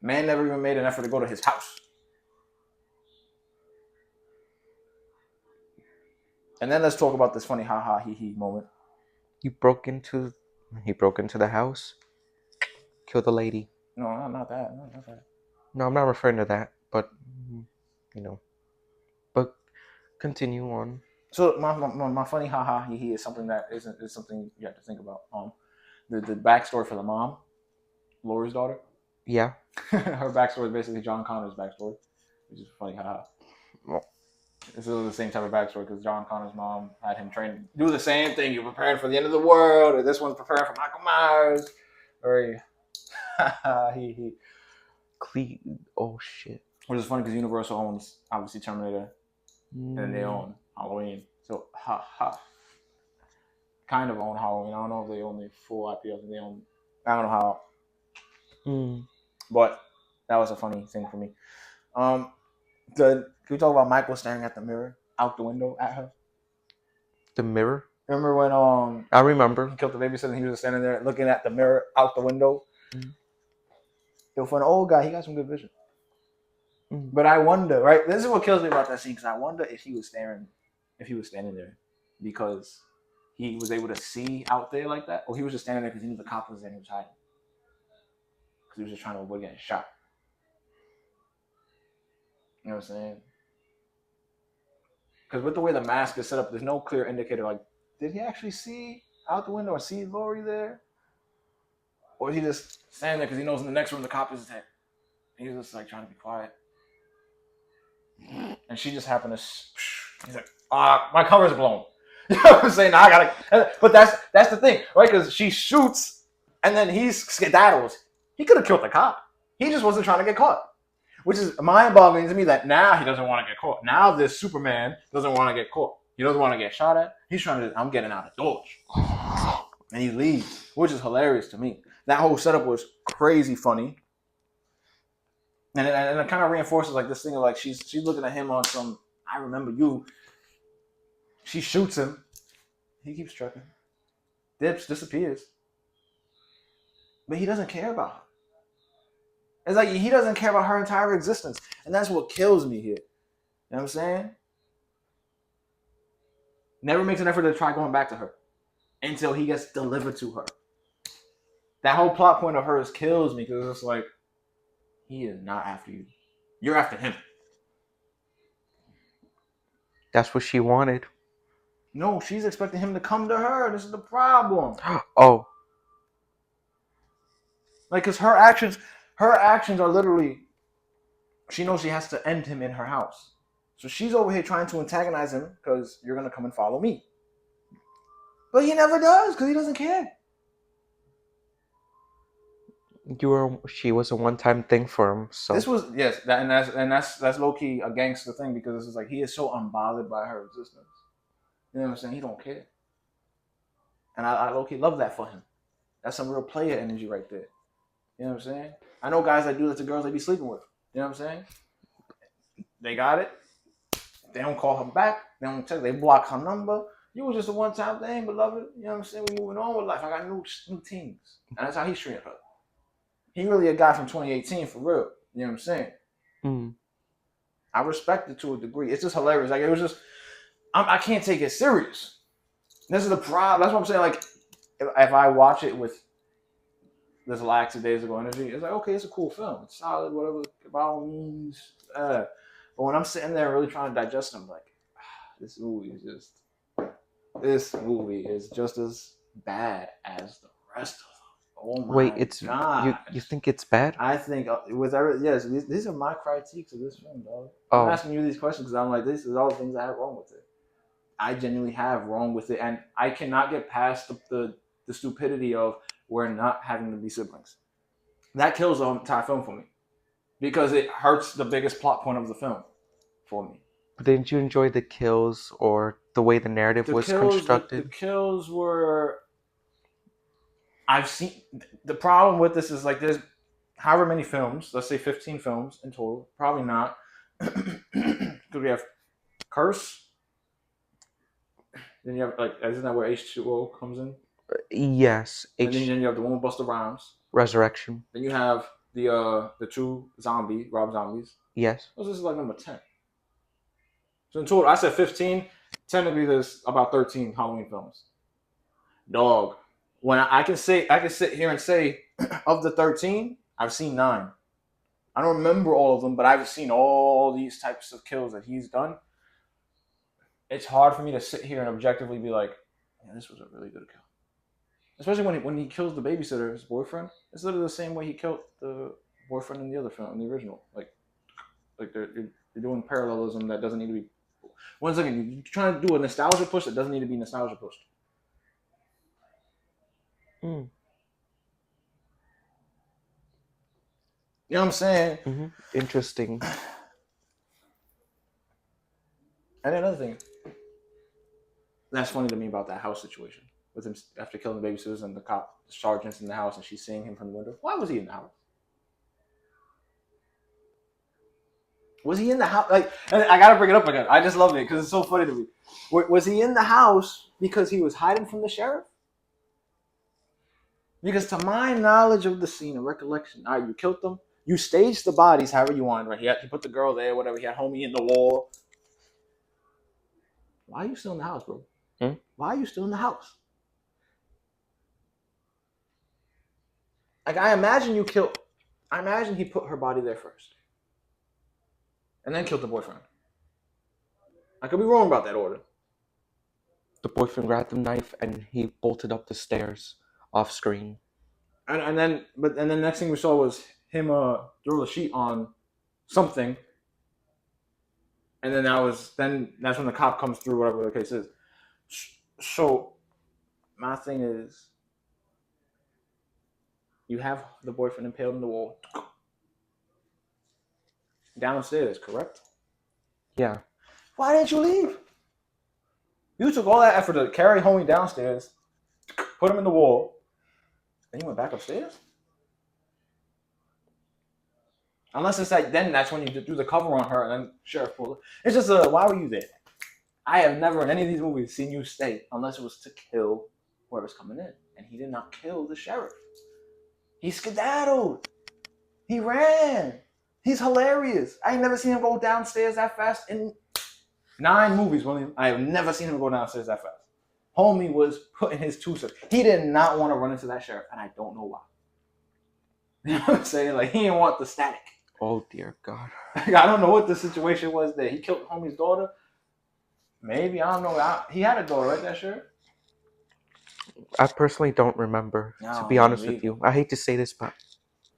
Man never even made an effort to go to his house. And then let's talk about this funny ha ha he he moment. He broke into the house, killed the lady. No, not that. Not that. No, I'm not referring to that, but But continue on. So my funny ha ha he he is something that is something you have to think about. The backstory for the mom, Laurie's daughter. Yeah. Her backstory is basically John Connor's backstory, which is funny haha. Well, this is the same type of backstory because John Connor's mom had him train do the same thing. You're preparing for the end of the world, or this one's preparing for Michael Myers. Very he. Oh shit. Which is funny because Universal owns obviously Terminator, and they own Halloween. So ha ha. Kind of own Halloween. I don't know if they own the full IP. I think they own. I don't know how. But that was a funny thing for me. Can we talk about Michael staring at the mirror out the window at her? The mirror? Remember when I remember. he killed the babysitter and he was just standing there looking at the mirror out the window? Yo, for an old guy, he got some good vision. But I wonder, right? This is what kills me about that scene because I wonder if he was standing there because he was able to see out there like that, or he was just standing there because he knew the cop was there and he was hiding. Because he was just trying to avoid getting shot. You know what I'm saying? Because with the way the mask is set up, there's no clear indicator. Like, did he actually see out the window or see Laurie there? Or is he just standing there because he knows in the next room the cop is there? And he's just like trying to be quiet. And she just happened to. He's like, my cover's blown. You know what I'm saying? I gotta. But that's the thing, right? Because she shoots and then he skedaddles. He could have killed the cop. He just wasn't trying to get caught. Which is mind-boggling to me that now he doesn't want to get caught. Now this Superman doesn't want to get caught. He doesn't want to get shot at. He's trying to, I'm getting out of Dodge. And he leaves, which is hilarious to me. That whole setup was crazy funny. And it kind of reinforces like this thing of like she's looking at him on some, I remember you. She shoots him. He keeps trucking. Dips, disappears. But he doesn't care about her. It's like he doesn't care about her entire existence. And that's what kills me here. You know what I'm saying? Never makes an effort to try going back to her until he gets delivered to her. That whole plot point of hers kills me because it's like, he is not after you. You're after him. That's what she wanted. No, she's expecting him to come to her. This is the problem. Oh, Like, because her actions are literally, she knows she has to end him in her house. So she's over here trying to antagonize him because you're going to come and follow me. But he never does because he doesn't care. she was a one-time thing for him. So This was, yes, that's low key a gangster thing because it's like he is so unbothered by her existence. You know what I'm saying? He don't care, and I low key love that for him. That's some real player energy right there. You know what I'm saying? I know guys that do that to girls they be sleeping with. You know what I'm saying? They got it. They don't call her back. They don't text. They block her number. You was just a one-time thing, beloved. You know what I'm saying? We moving on with life. I got new teams, and that's how he's treating her. He really a guy from 2018 for real. You know what I'm saying? I respect it to a degree. It's just hilarious. Like, it was just, I can't take it serious. This is the problem. That's what I'm saying. Like, if I watch it with this lax of days ago energy, it's like, okay, it's a cool film. It's solid, whatever, by all means. But when I'm sitting there really trying to digest it, I'm like, this movie is just as bad as the rest of them. Oh my wait, it's God. you think it's bad? I think yes, these are my critiques of this film, dog. Oh. I'm asking you these questions because I'm like, this is all the things I have wrong with it. I genuinely have wrong with it, and I cannot get past the stupidity of we're not having to be siblings. That kills the entire film for me because it hurts the biggest plot point of the film for me. But didn't you enjoy the kills or the way the narrative was constructed? The kills were. I've seen the problem with this is like there's however many films, let's say 15 films in total, probably not, because we have Curse. Then you have like, isn't that where H2O comes in? Yes. And then you have the one with Busta Rhymes. Resurrection. Then you have the two Rob Zombies. Yes. So this is like number 10. So in total, I said 15. Technically, there's about 13 Halloween films. Dog. When I can sit here and say, of the 13, I've seen 9. I don't remember all of them, but I've seen all these types of kills that he's done. It's hard for me to sit here and objectively be like, yeah, this was a really good kill. Especially when he kills the babysitter, his boyfriend. It's literally the same way he killed the boyfriend in the other film, in the original. Like you're doing parallelism that doesn't need to be. One second, you're trying to do a nostalgia push that doesn't need to be nostalgia pushed. Mm. You know what I'm saying? Mm-hmm. Interesting. And another thing that's funny to me about that house situation with him after killing the babysitters and the sergeant's in the house and she's seeing him from the window. Why was he in the house? Was he in the house? Like, and I gotta bring it up again. I just love it because it's so funny to me. Was he in the house because he was hiding from the sheriff? Because to my knowledge of the scene, a recollection, all right, you killed them. You staged the bodies however you wanted, right? He put the girl there, whatever. He had homie in the wall. Why are you still in the house, bro? Why are you still in the house? Like, I imagine he put her body there first. And then killed the boyfriend. I could be wrong about that order. The boyfriend grabbed the knife and he bolted up the stairs off screen. And then next thing we saw was him throw the sheet on something. And then that's when the cop comes through, whatever the case is. So my thing is, you have the boyfriend impaled in the wall. Downstairs, correct? Yeah. Why didn't you leave? You took all that effort to carry homie downstairs, put him in the wall, and you went back upstairs? Unless it's like, then that's when you do the cover on her and then sheriff pulled it. It's just, why were you there? I have never in any of these movies seen you stay unless it was to kill whoever's coming in. And he did not kill the sheriff. He skedaddled. He ran. He's hilarious. I ain't never seen him go downstairs that fast in 9 movies. I have never seen him go downstairs that fast. Homie was putting his 2 cents. He did not want to run into that sheriff, and I don't know why. You know what I'm saying? Like, he didn't want the static. Oh, dear God. I don't know what the situation was there. He killed homie's daughter. Maybe, I don't know. He had a daughter, right, that sheriff? I personally don't remember, to be honest with you. I hate to say this, but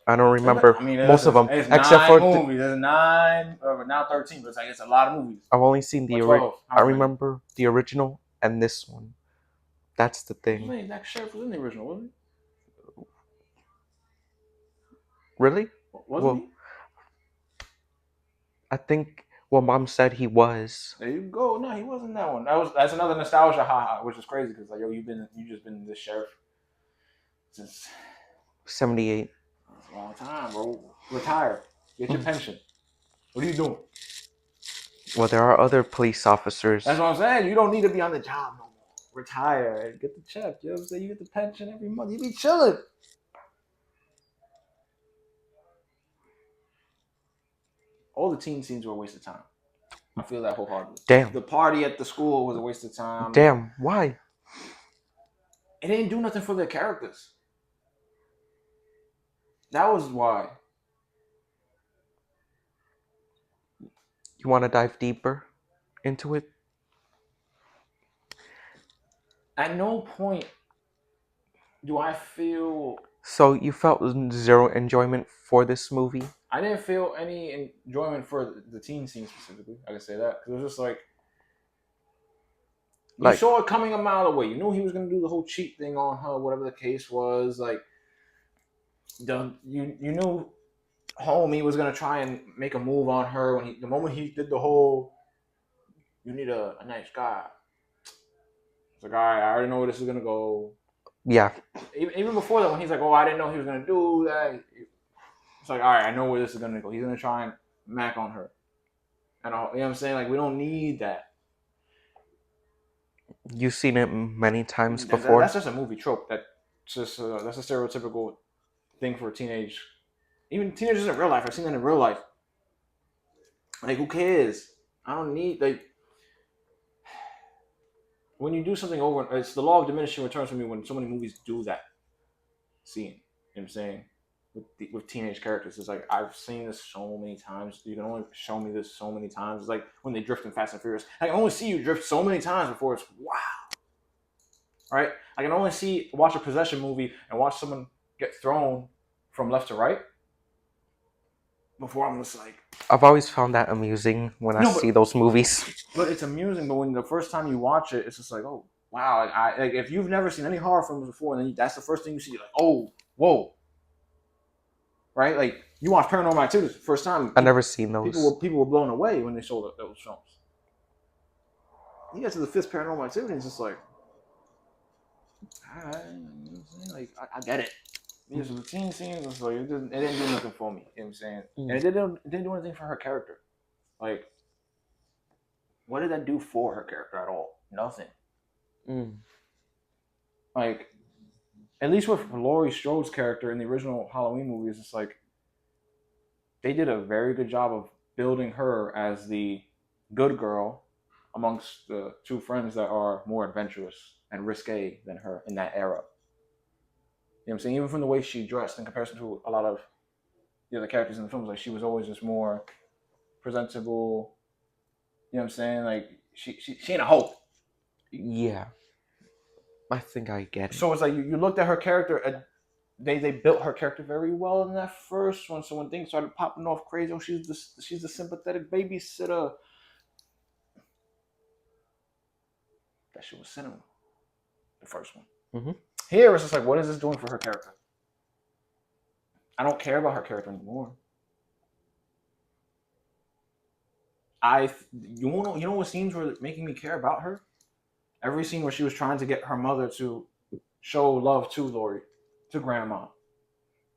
I don't remember most of them. It's except 9 for movies. There's 9, or now 13, but it's a lot of movies. I've only seen the original. I remember the original and this one. That's the thing. Wait, that sheriff was in the original, wasn't he? Really? Wasn't he? I think Mom said he was. There you go. No, he wasn't that one. That's another nostalgia haha, which is crazy because like, yo, you just been this sheriff since 78. That's a long time, bro. Retire. Get your pension. What are you doing? Well, there are other police officers. That's what I'm saying. You don't need to be on the job no more. Retire and get the check. You know what I'm saying? You get the pension every month. You be chilling. All the teen scenes were a waste of time. I feel that wholeheartedly. Damn. The party at the school was a waste of time. Damn. Why? It didn't do nothing for their characters. That was why. You want to dive deeper into it? At no point do I feel... So you felt zero enjoyment for this movie? I didn't feel any enjoyment for the teen scene specifically. I can say that. Because it was just like... You saw it coming a mile away. You knew he was going to do the whole cheat thing on her, whatever the case was. Like, you knew homie was going to try and make a move on her. The moment he did the whole, you need a nice guy. It's like, all right, I already know where this is going to go. Yeah. Even before that, when he's like, oh, I didn't know he was going to do that. It's like, all right, I know where this is going to go. He's going to try and mac on her. And you know what I'm saying? Like, we don't need that. You've seen it many times before. That's just a movie trope. That's a stereotypical thing for teenage. Even teenagers in real life. I've seen that in real life. Like, who cares? I don't need, like... When you do something over... It's the law of diminishing returns for me when so many movies do that scene. You know what I'm saying? With teenage characters. It's like, I've seen this so many times. You can only show me this so many times. It's like when they drift in Fast and Furious. I can only see you drift so many times before it's wow. Right? I can only watch a possession movie and watch someone get thrown from left to right before I'm just like... I've always found that amusing when I see those movies. But it's amusing, but when the first time you watch it, it's just like, oh, wow. Like if you've never seen any horror films before, and then that's the first thing you see, you're like, oh, whoa. Right? Like, you watch Paranormal Activity the first time. I've never seen those. People were blown away when they saw those films. You get to the 5th Paranormal Activity, it's just like, all right, you know what I'm saying? Like, I get it. These are the teen scenes, it's like, it didn't do nothing for me. You know what I'm saying? And it didn't do anything for her character. Like, what did that do for her character at all? Nothing. Like, at least with Laurie Strode's character in the original Halloween movies, it's like they did a very good job of building her as the good girl amongst the 2 friends that are more adventurous and risque than her in that era. You know what I'm saying? Even from the way she dressed in comparison to a lot of the other characters in the films, like she was always just more presentable. You know what I'm saying? Like she ain't a hoe. Yeah. I think I get it. So it's like you looked at her character, and they built her character very well in that first one. So when things started popping off crazy, oh, she's the sympathetic babysitter. That shit was cinema. The first one. Mm-hmm. Here it's just like, what is this doing for her character? I don't care about her character anymore. You know what scenes were making me care about her? Every scene where she was trying to get her mother to show love to Laurie, to Grandma.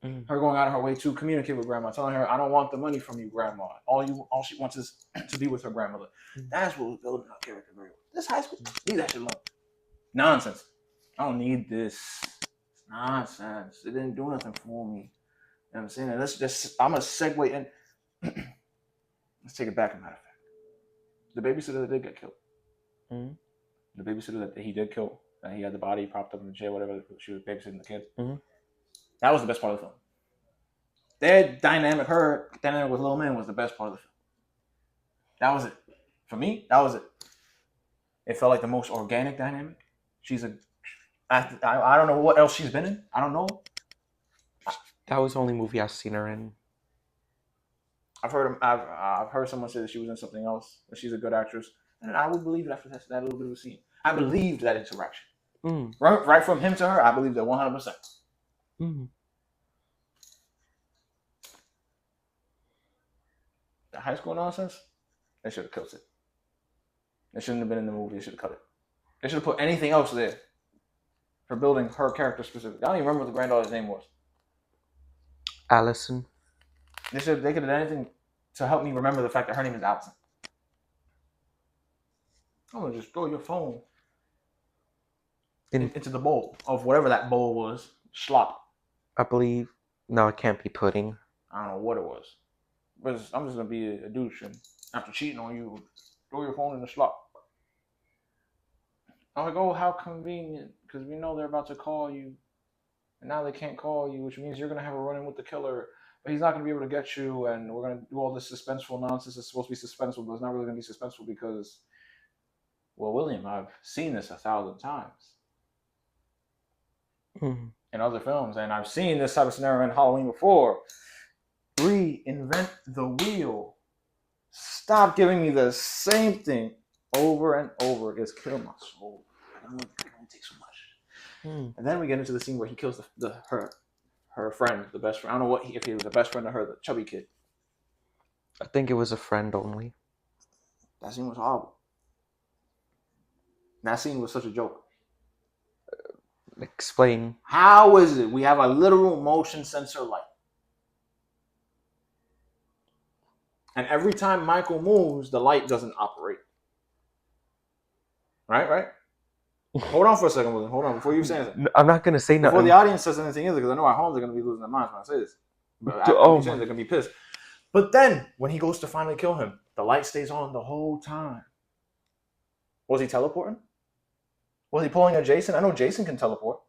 Her going out of her way to communicate with Grandma, telling her, I don't want the money from you, Grandma. All she wants is to be with her grandmother. That's what was building her character very well. This high school, leave that shit alone. Nonsense. I don't need this. It's nonsense. It didn't do nothing for me. You know what I'm saying? I'm going to segue in. Let's take it back, a matter of fact. The babysitter that did get killed. The babysitter that he did kill. And he had the body propped up in the chair, whatever. She was babysitting the kid. Mm-hmm. That was the best part of the film. Their dynamic, her dynamic with Lil Man was the best part of the film. That was it. For me, that was it. It felt like the most organic dynamic. I don't know what else she's been in. I don't know. That was the only movie I've seen her in. I've heard someone say that she was in something else, that she's a good actress, and I would believe it after that little bit of a scene. I believed that interaction. Right from him to her, I believed it 100%. The high school nonsense, they should have killed it. They shouldn't have been in the movie. They should have cut it. They should have put anything else there for building her character specifically. I don't even remember what the granddaughter's name was. Allison. They could have done anything to help me remember the fact that her name is Allison. I'm gonna just throw your phone into the bowl of whatever that bowl was. Slop. I believe. No, it can't be pudding. I don't know what it was. But I'm just gonna be a douche, and after cheating on you, throw your phone in the slop. I'm like, oh, how convenient, because we know they're about to call you, and now they can't call you, which means you're gonna have a run-in with the killer, but he's not gonna be able to get you, and we're gonna do all this suspenseful nonsense. It's supposed to be suspenseful, but it's not really gonna be suspenseful because, well, William, I've seen this 1,000 times in other films, and I've seen this type of scenario in Halloween before. Reinvent the wheel. Stop giving me the same thing over and over. It's killing my soul. I don't take so much. And then we get into the scene where he kills her friend, the best friend. I don't know if he was the best friend or her, the chubby kid. I think it was a friend only. That scene was horrible. That scene was such a joke. Explain. How is it we have a literal motion sensor light, and every time Michael moves, the light doesn't operate? Right? Hold on for a second, William. Hold on before you say anything. I'm not going to say nothing. Before the audience says anything either, because I know at home they're going to be losing their minds when I say this. But they're going to be pissed. But then, when he goes to finally kill him, the light stays on the whole time. Was he teleporting? Was he pulling a Jason? I know Jason can teleport.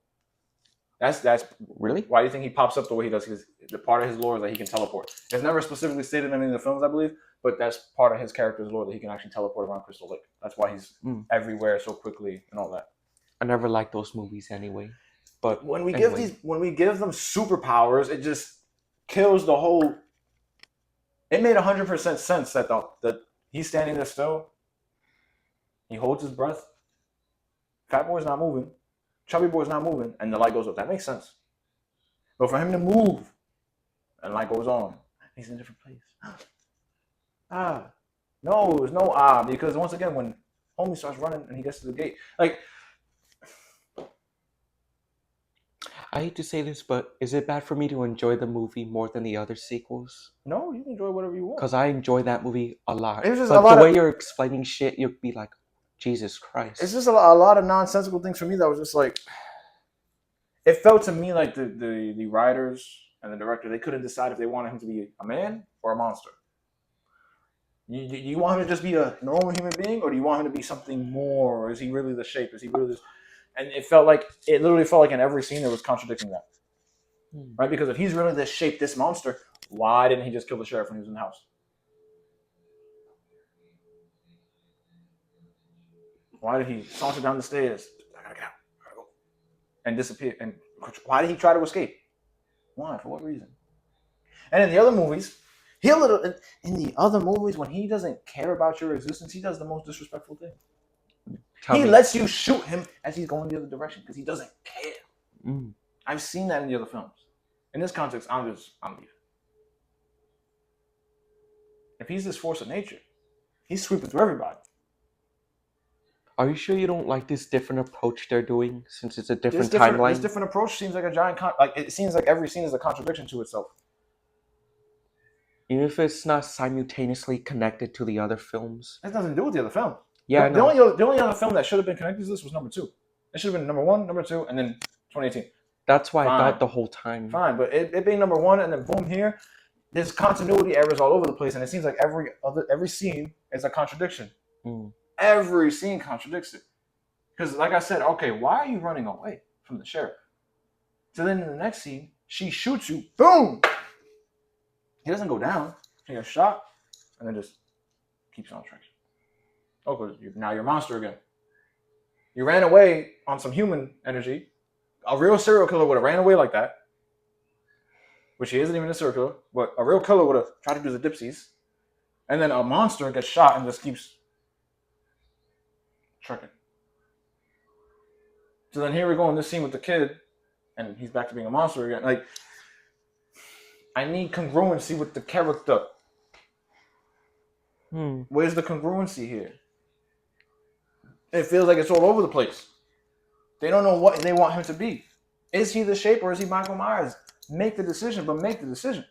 That's really? Why do you think he pops up the way he does? Because the part of his lore is that he can teleport. It's never specifically stated in any of the films, I believe, but that's part of his character's lore, that he can actually teleport around Crystal Lake. That's why he's everywhere so quickly and all that. I never liked those movies anyway. But when we give them superpowers, it just kills the whole. It made 100% sense that he's standing there still. He holds his breath. Fat boy's not moving. Chubby boy's not moving, and the light goes up. That makes sense. But for him to move, and light goes on, he's in a different place. No, there's no because once again, when homie starts running and he gets to the gate, like, I hate to say this, but is it bad for me to enjoy the movie more than the other sequels? No, you can enjoy whatever you want. Because I enjoy that movie a lot. It's just but the way you're explaining shit, you'd be like, Jesus Christ. It's just a lot of nonsensical things for me that was just like, it felt to me like the writers and the director, they couldn't decide if they wanted him to be a man or a monster. You want him to just be a normal human being, or do you want him to be something more? Or is he really the shape? Is he really this? And it literally felt like in every scene there was contradicting that. Right? Because if he's really this shape, this monster, why didn't he just kill the sheriff when he was in the house? Why did he saunter down the stairs? I gotta get out. I gotta go. And disappear. And why did he try to escape? Why? For what reason? And in the other movies, when he doesn't care about your existence, he does the most disrespectful thing. He lets you shoot him as he's going the other direction because he doesn't care. I've seen that in the other films. In this context, I'm leaving. If he's this force of nature, he's sweeping through everybody. Are you sure you don't like this different approach they're doing, since it's a different timeline? This different approach seems like a giant it seems like every scene is a contradiction to itself. Even if it's not simultaneously connected to the other films. It has nothing to do with the other film. Yeah, the only other film that should have been connected to this was number 2. It should have been number 1, number 2, and then 2018. That's why I thought the whole time. Fine, but it being number 1 and then boom here, there's continuity errors all over the place, and it seems like every scene is a contradiction. Every scene contradicts it. Because, like I said, okay, why are you running away from the sheriff? So then in the next scene, she shoots you. Boom! He doesn't go down. He gets shot, and then just keeps on tracking. Oh, because now you're a monster again. You ran away on some human energy. A real serial killer would have ran away like that, which he isn't even a serial killer, but a real killer would have tried to do the dipsies. And then a monster gets shot and just keeps trucking. So then here we go in this scene with the kid, and he's back to being a monster again. Like, I need congruency with the character. Where's the congruency here? It feels like it's all over the place. They don't know what they want him to be. Is he the Shape or is he Michael Myers? Make the decision, but make the decision.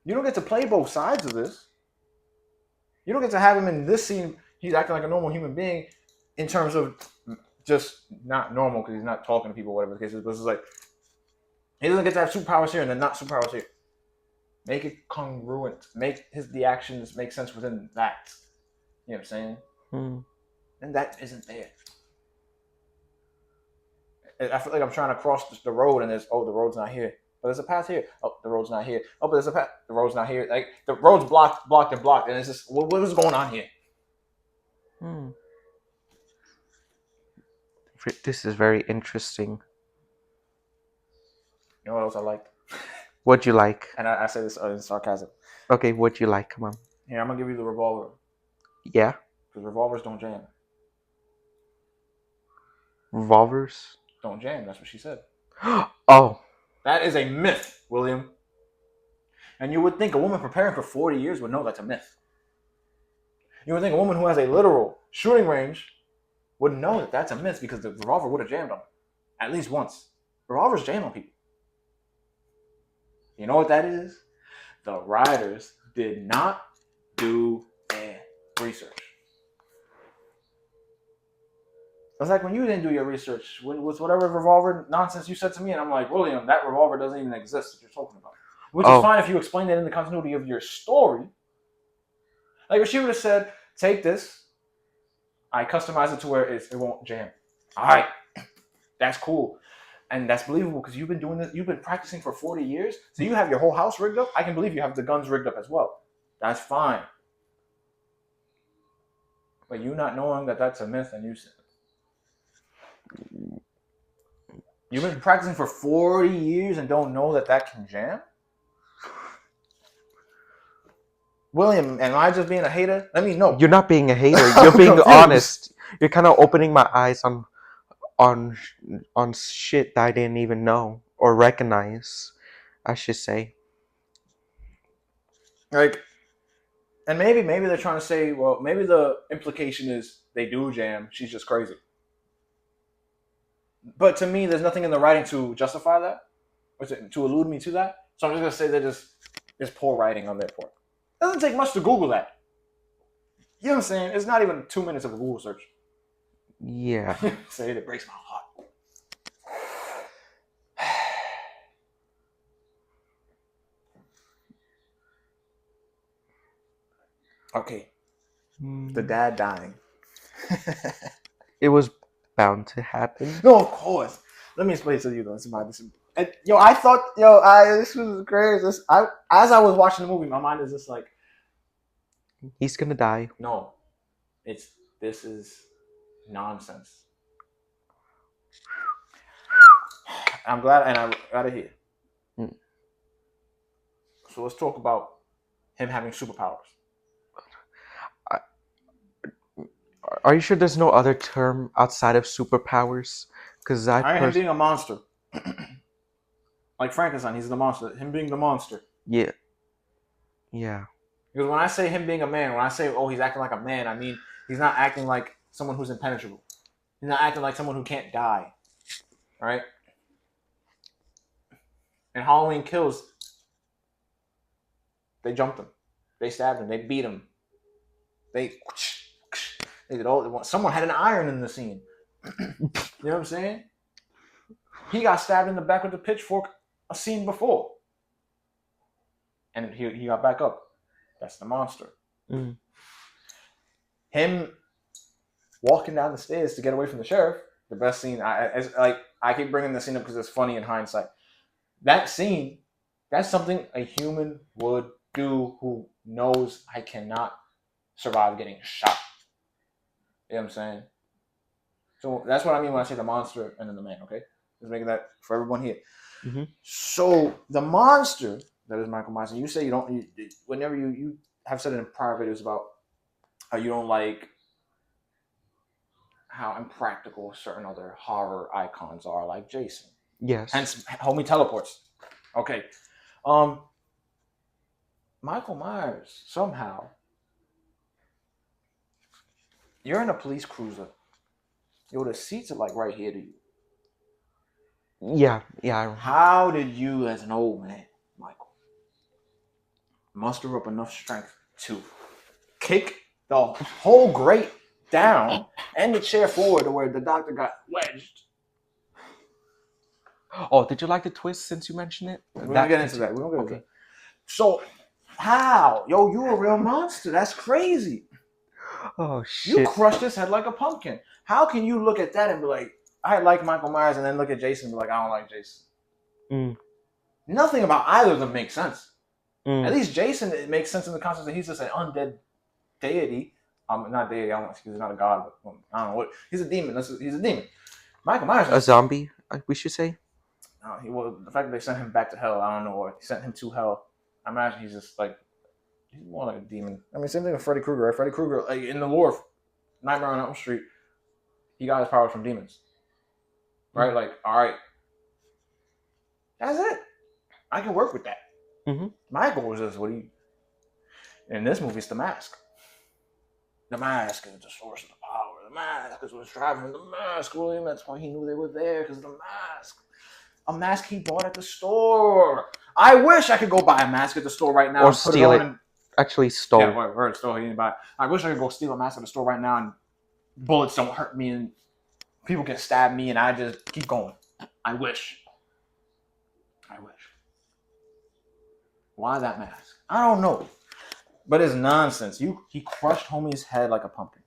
You don't get to play both sides of this. You don't get to have him in this scene. He's acting like a normal human being in terms of just not normal because he's not talking to people, whatever the case is. But it's like he doesn't get to have superpowers here and then not superpowers here. Make it congruent. Make the actions make sense within that. You know what I'm saying? And that isn't there. I feel like I'm trying to cross the road and the road's not here. But there's a path here. Oh, the road's not here. Oh, but there's a path. The road's not here. Like, the road's blocked, and it's just, what is going on here? This is very interesting. You know what else I liked? What'd you like? And I say this in sarcasm. Okay, what'd you like? Come on. Here, I'm going to give you the revolver. Yeah? Because revolvers don't jam. Revolvers? Don't jam. That's what she said. Oh. That is a myth, William. And you would think a woman preparing for 40 years would know that's a myth. You would think a woman who has a literal shooting range would know that that's a myth because the revolver would have jammed on her. At least once. Revolvers jam on people. You know what that is? The writers did not do their research. It's like when you didn't do your research with whatever revolver nonsense you said to me, and I'm like, William, that revolver doesn't even exist that you're talking about. Which is fine if you explain that in the continuity of your story. Like if she would have said, take this, I customize it to where it won't jam. All right, that's cool. And that's believable because you've been doing this, you've been practicing for 40 years. So you have your whole house rigged up. I can believe you have the guns rigged up as well. That's fine. But you not knowing that that's a myth and you've been practicing for 40 years and don't know that that can jam? William, am I just being a hater? Let me know. You're not being a hater. You're being honest. You're kind of opening my eyes on shit that I didn't even know or recognize, I should say. Like, and maybe they're trying to say, well, maybe the implication is they do jam. She's just crazy. But to me, there's nothing in the writing to justify that, or to allude me to that. So I'm just gonna say that there's poor writing on their part. It doesn't take much to Google that. You know what I'm saying? It's not even 2 minutes of a Google search. Yeah. Say it breaks my heart. Okay. The dad dying. It was bound to happen. No, of course. Let me explain to you though. I thought, this was crazy. As I was watching the movie, my mind is just like, he's gonna die. No, this is nonsense. I'm glad, and I got it here. So let's talk about him having superpowers. Are you sure there's no other term outside of superpowers? Because him being a monster. Like Frankenstein, he's the monster. Him being the monster. Yeah. Yeah. Because when I say him being a man, when I say, he's acting like a man, I mean, he's not acting like someone who's impenetrable. He's not acting like someone who can't die. Right? And Halloween Kills, they jumped him. They stabbed him. They beat him. They did all. Someone had an iron in the scene. You know what I'm saying? He got stabbed in the back with a pitchfork a scene before. And he got back up. That's the monster. Him walking down the stairs to get away from the sheriff. The best scene. I keep bringing the scene up because it's funny in hindsight. That scene, that's something a human would do who knows I cannot survive getting shot. You know what I'm saying? So that's what I mean when I say the monster and then the man, okay? Just making that for everyone here. Mm-hmm. So the monster that is Michael Myers, and you say whenever you have said it in prior videos about how you don't like how impractical certain other horror icons are, like Jason. Yes. Hence, homie teleports. Okay. Michael Myers, somehow, you're in a police cruiser. Yo, the seats are like right here to you. Yeah. How did you, as an old man, Michael, muster up enough strength to kick the whole grate down and the chair forward to where the doctor got wedged? Oh, did you like the twist since you mentioned it? We're gonna get into that. We're gonna get into that. So, how? Yo, you a real monster. That's crazy. Oh, shit. You crushed his head like a pumpkin. How can you look at that and be like, I like Michael Myers, and then look at Jason and be like, I don't like Jason? Nothing about either of them makes sense. At least Jason, it makes sense in the concept that he's just an undead deity. Not deity, I don't know, because he's not a god, but I don't know what. He's a demon. He's a demon. Michael Myers is a zombie, we should say. The fact that they sent him back to hell, I don't know, or he sent him to hell. I imagine he's just like, he's more like a demon. I mean, same thing with Freddy Krueger, right? Freddy Krueger, like in the lore of Nightmare on Elm Street, he got his powers from demons. Right? Like, all right. That's it. I can work with that. Mm-hmm. Michael was just in this movie, it's the mask. The mask is the source of the power. The mask is what's driving the mask, William. That's why he knew they were there, because of the mask. A mask he bought at the store. I wish I could go buy a mask at the store right now. Or steal it. Actually stole. Yeah, word stole. He didn't buy it. I wish I could go steal a mask at the store right now and bullets don't hurt me and people can stab me and I just keep going. I wish. Why that mask? I don't know. But it's nonsense. He crushed homie's head like a pumpkin.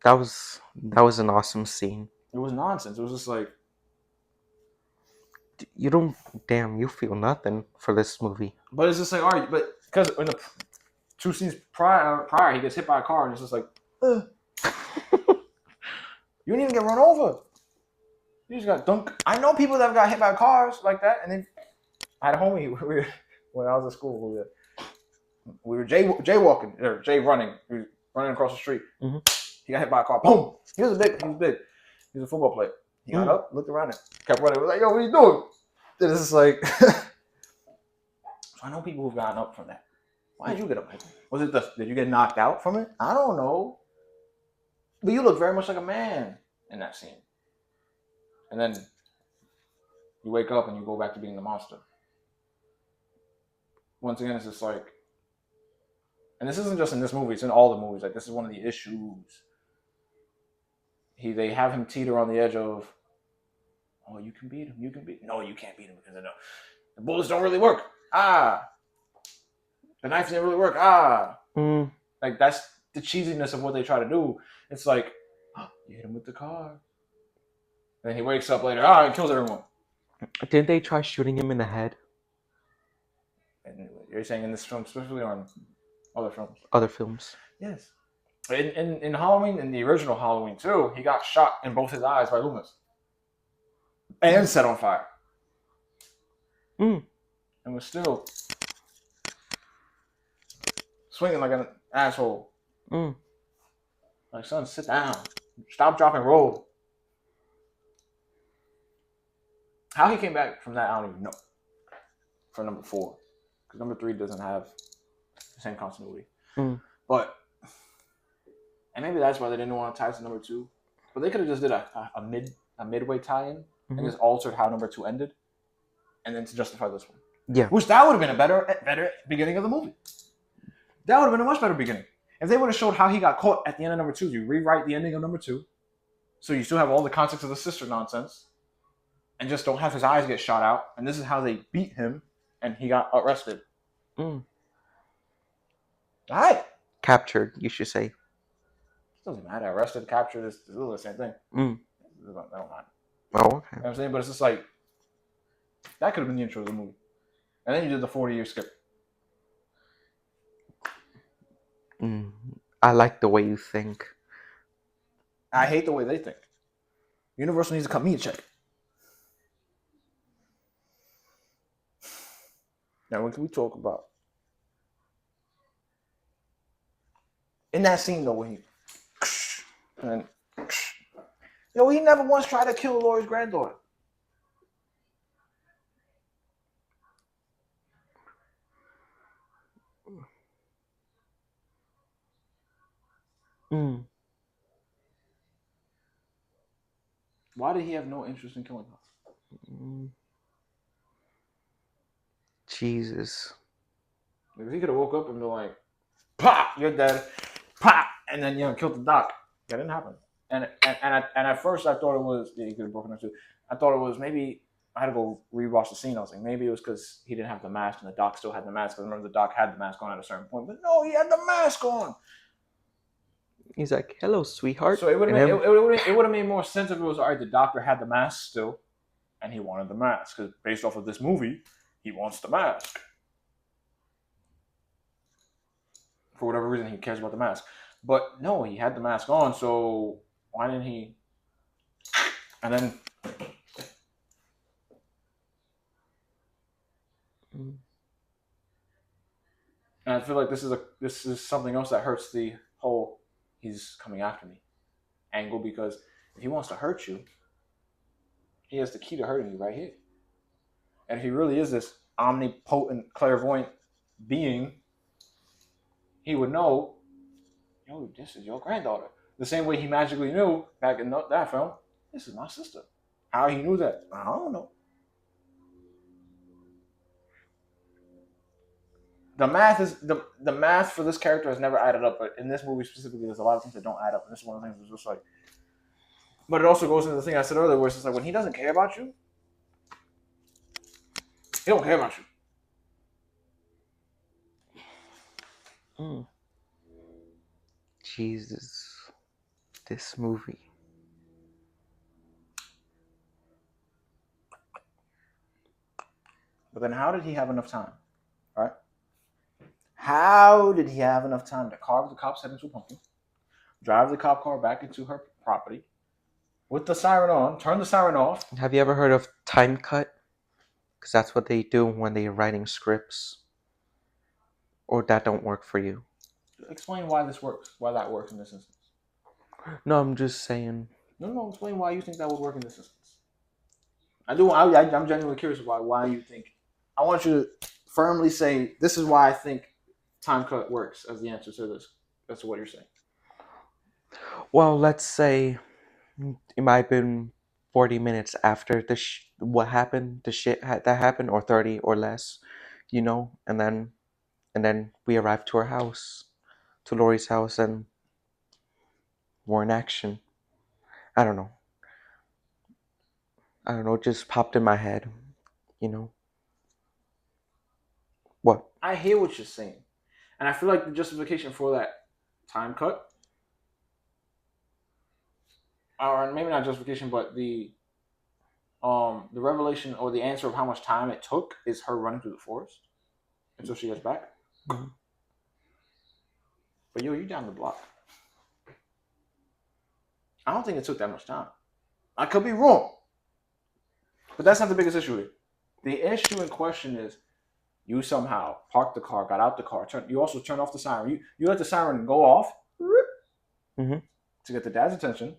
That was an awesome scene. It was nonsense. It was just like, you feel nothing for this movie. But it's just like, all right, but because in the 2 scenes prior, he gets hit by a car and it's just like, you didn't even get run over. You just got dunked. I know people that have got hit by cars like that, and then I had a homie when I was at school. We were jaywalking or jay running. We were running across the street. Mm-hmm. He got hit by a car. Boom! He was big. He was a football player. He got up, looked around, and kept running. We're like, yo, what are you doing? And it's just like, so I know people who've gotten up from that. Why did you get up? Did you get knocked out from it? I don't know. But you look very much like a man in that scene. And then you wake up and you go back to being the monster. Once again, it's just like, and this isn't just in this movie, it's in all the movies. Like, this is one of the issues. They have him teeter on the edge of, oh, you can beat him. No, you can't beat him because the bullets don't really work. The knife didn't really work. Like, that's the cheesiness of what they try to do. It's like, you hit him with the car. And then he wakes up later, and kills everyone. Didn't they try shooting him in the head? And you're saying in this film, especially on other films? Other films. Yes. In Halloween, in the original Halloween too, he got shot in both his eyes by Loomis. And set on fire. And was still swinging like an asshole. Like, son, sit down. Stop, drop, and roll. How he came back from that, I don't even know. For number 4. Because number 3 doesn't have the same continuity. But, and maybe that's why they didn't want to tie to number 2. But they could have just did a midway tie-in and just altered how number 2 ended. And then to justify this one. Yeah. Which that would have been a better beginning of the movie. That would have been a much better beginning. If they would have showed how he got caught at the end of number 2, you rewrite the ending of number 2. So you still have all the context of the sister nonsense. And just don't have his eyes get shot out. And this is how they beat him. And he got arrested. All right. Captured, you should say. doesn't matter. Arrested, captured, it's still the same thing. Mm. They don't matter. Oh, okay. You know what I'm saying? But it's just like, that could have been the intro of the movie. And then you did the 40-year skip. I like the way you think. I hate the way they think. Universal needs to cut me a check. Now, what can we talk about? In that scene, though, when he... And, yo, he never once tried to kill Laurie's granddaughter. Why did he have no interest in killing her? Jesus. If he could have woke up and been like, "Pop, you're dead," pop, and then killed the doc. That didn't happen. And at first I thought it was he could have broken her too. I thought it was maybe I had to go rewatch the scene. I was like, maybe it was because he didn't have the mask and the doc still had the mask. Because remember the doc had the mask on at a certain point, but no, he had the mask on. He's like, "Hello, sweetheart." So it would have made more sense if it was all right. The doctor had the mask still, and he wanted the mask because based off of this movie, he wants the mask. For whatever reason, he cares about the mask. But no, he had the mask on, so why didn't he? And then, and I feel like this is something else that hurts the whole he's coming after me angle, because if he wants to hurt you, he has the key to hurting you right here. And if he really is this omnipotent, clairvoyant being, he would know, yo, this is your granddaughter. The same way he magically knew back in that film, this is my sister. How he knew that, I don't know. The math for this character has never added up, but in this movie specifically, there's a lot of things that don't add up, and this is one of the things that's just like. But it also goes into the thing I said earlier, where it's just like when he doesn't care about you, he don't care about you. Jesus, this movie. But then, how did he have enough time, right? How did he have enough time to carve the cop's head into a pumpkin, drive the cop car back into her property, with the siren on, turn the siren off? Have you ever heard of time cut? Because that's what they do when they're writing scripts. Or that don't work for you. Explain why this works. Why that works in this instance. No, I'm just saying. No. Explain why you think that would work in this instance. I'm genuinely curious why you think. I want you to firmly say this is why I think time cut works as the answer to this. That's what you're saying. Well, let's say it might have been 40 minutes after what happened, the shit that happened, or 30 or less, and then we arrived to our house, to Laurie's house, and we're in action. I don't know. It just popped in my head, What? I hear what you're saying. And I feel like the justification for that time cut, or maybe not justification, but the revelation or the answer of how much time it took is her running through the forest until she gets back. Mm-hmm. But you down the block. I don't think it took that much time. I could be wrong. But that's not the biggest issue here. The issue in question is you somehow parked the car, got out the car. You also turned off the siren. You let the siren go off to get the dad's attention.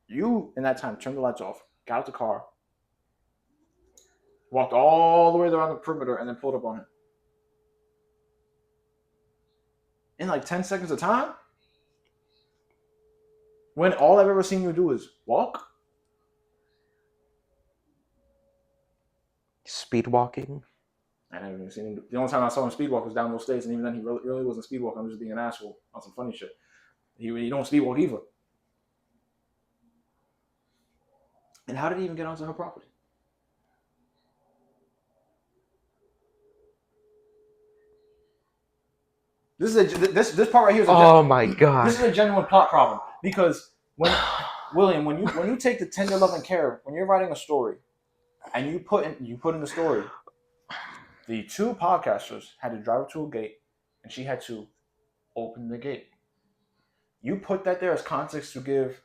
You, in that time, turned the lights off, got out the car, walked all the way around the perimeter, and then pulled up on him. In like 10 seconds of time? When all I've ever seen you do is walk? Speed walking? I never even seen him. The only time I saw him speed walk was down those stairs, and even then he really wasn't speed walking. I'm just being an asshole on some funny shit. He don't speed walk either. And how did he even get onto her property? This part right here is Oh my god. this is a genuine plot problem because when William, when you take the tender love and care when you're writing a story, and you put in the story, the two podcasters had to drive up to a gate, and she had to open the gate. You put that there as context to give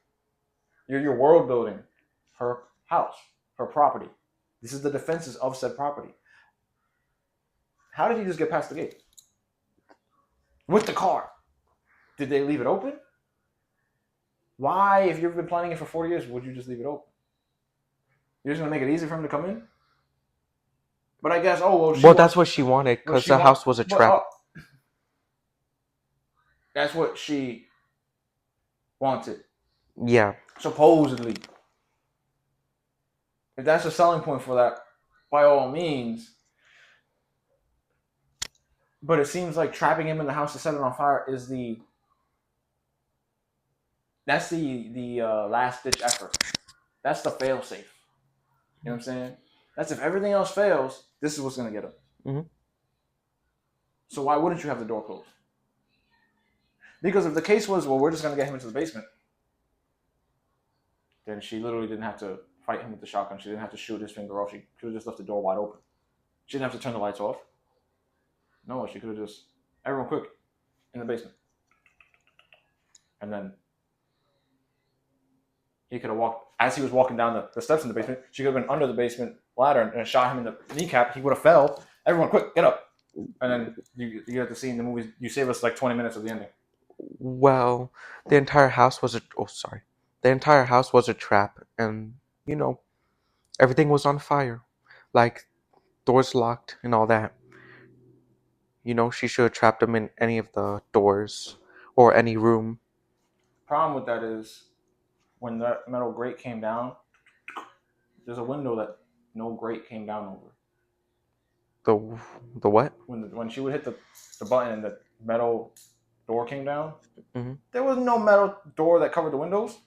your world building, her house, her property. This is the defenses of said property. How did he just get past the gate? With the car. Did they leave it open? Why, if you've been planning it for 40 years, would you just leave it open? You're just going to make it easy for him to come in? But I guess, that's what she wanted, because the house was a trap. That's what she wanted. Yeah. Supposedly. If that's a selling point for that, by all means. But it seems like trapping him in the house to set it on fire is the last ditch effort. That's the fail safe. You know what I'm saying? That's if everything else fails, this is what's gonna get him. Mm-hmm. So why wouldn't you have the door closed? Because if the case was, well, we're just gonna get him into the basement, then she literally didn't have to fight him with the shotgun. She didn't have to shoot his finger off. She could have just left the door wide open. She didn't have to turn the lights off. No, she could have just everyone quick in the basement, and then he could have walked as he was walking down the steps in the basement. She could have been under the basement ladder and shot him in the kneecap. He would have fell. Everyone, quick, get up! And then you get to see in the movies. You save us like 20 minutes of the ending. Well, the entire house was the entire house was a trap, and everything was on fire, like doors locked and all that. She should have trapped him in any of the doors or any room. Problem with that is when that metal grate came down, there's a window that no grate came down over. The what? When she would hit the button and the metal door came down, mm-hmm. There was no metal door that covered the windows.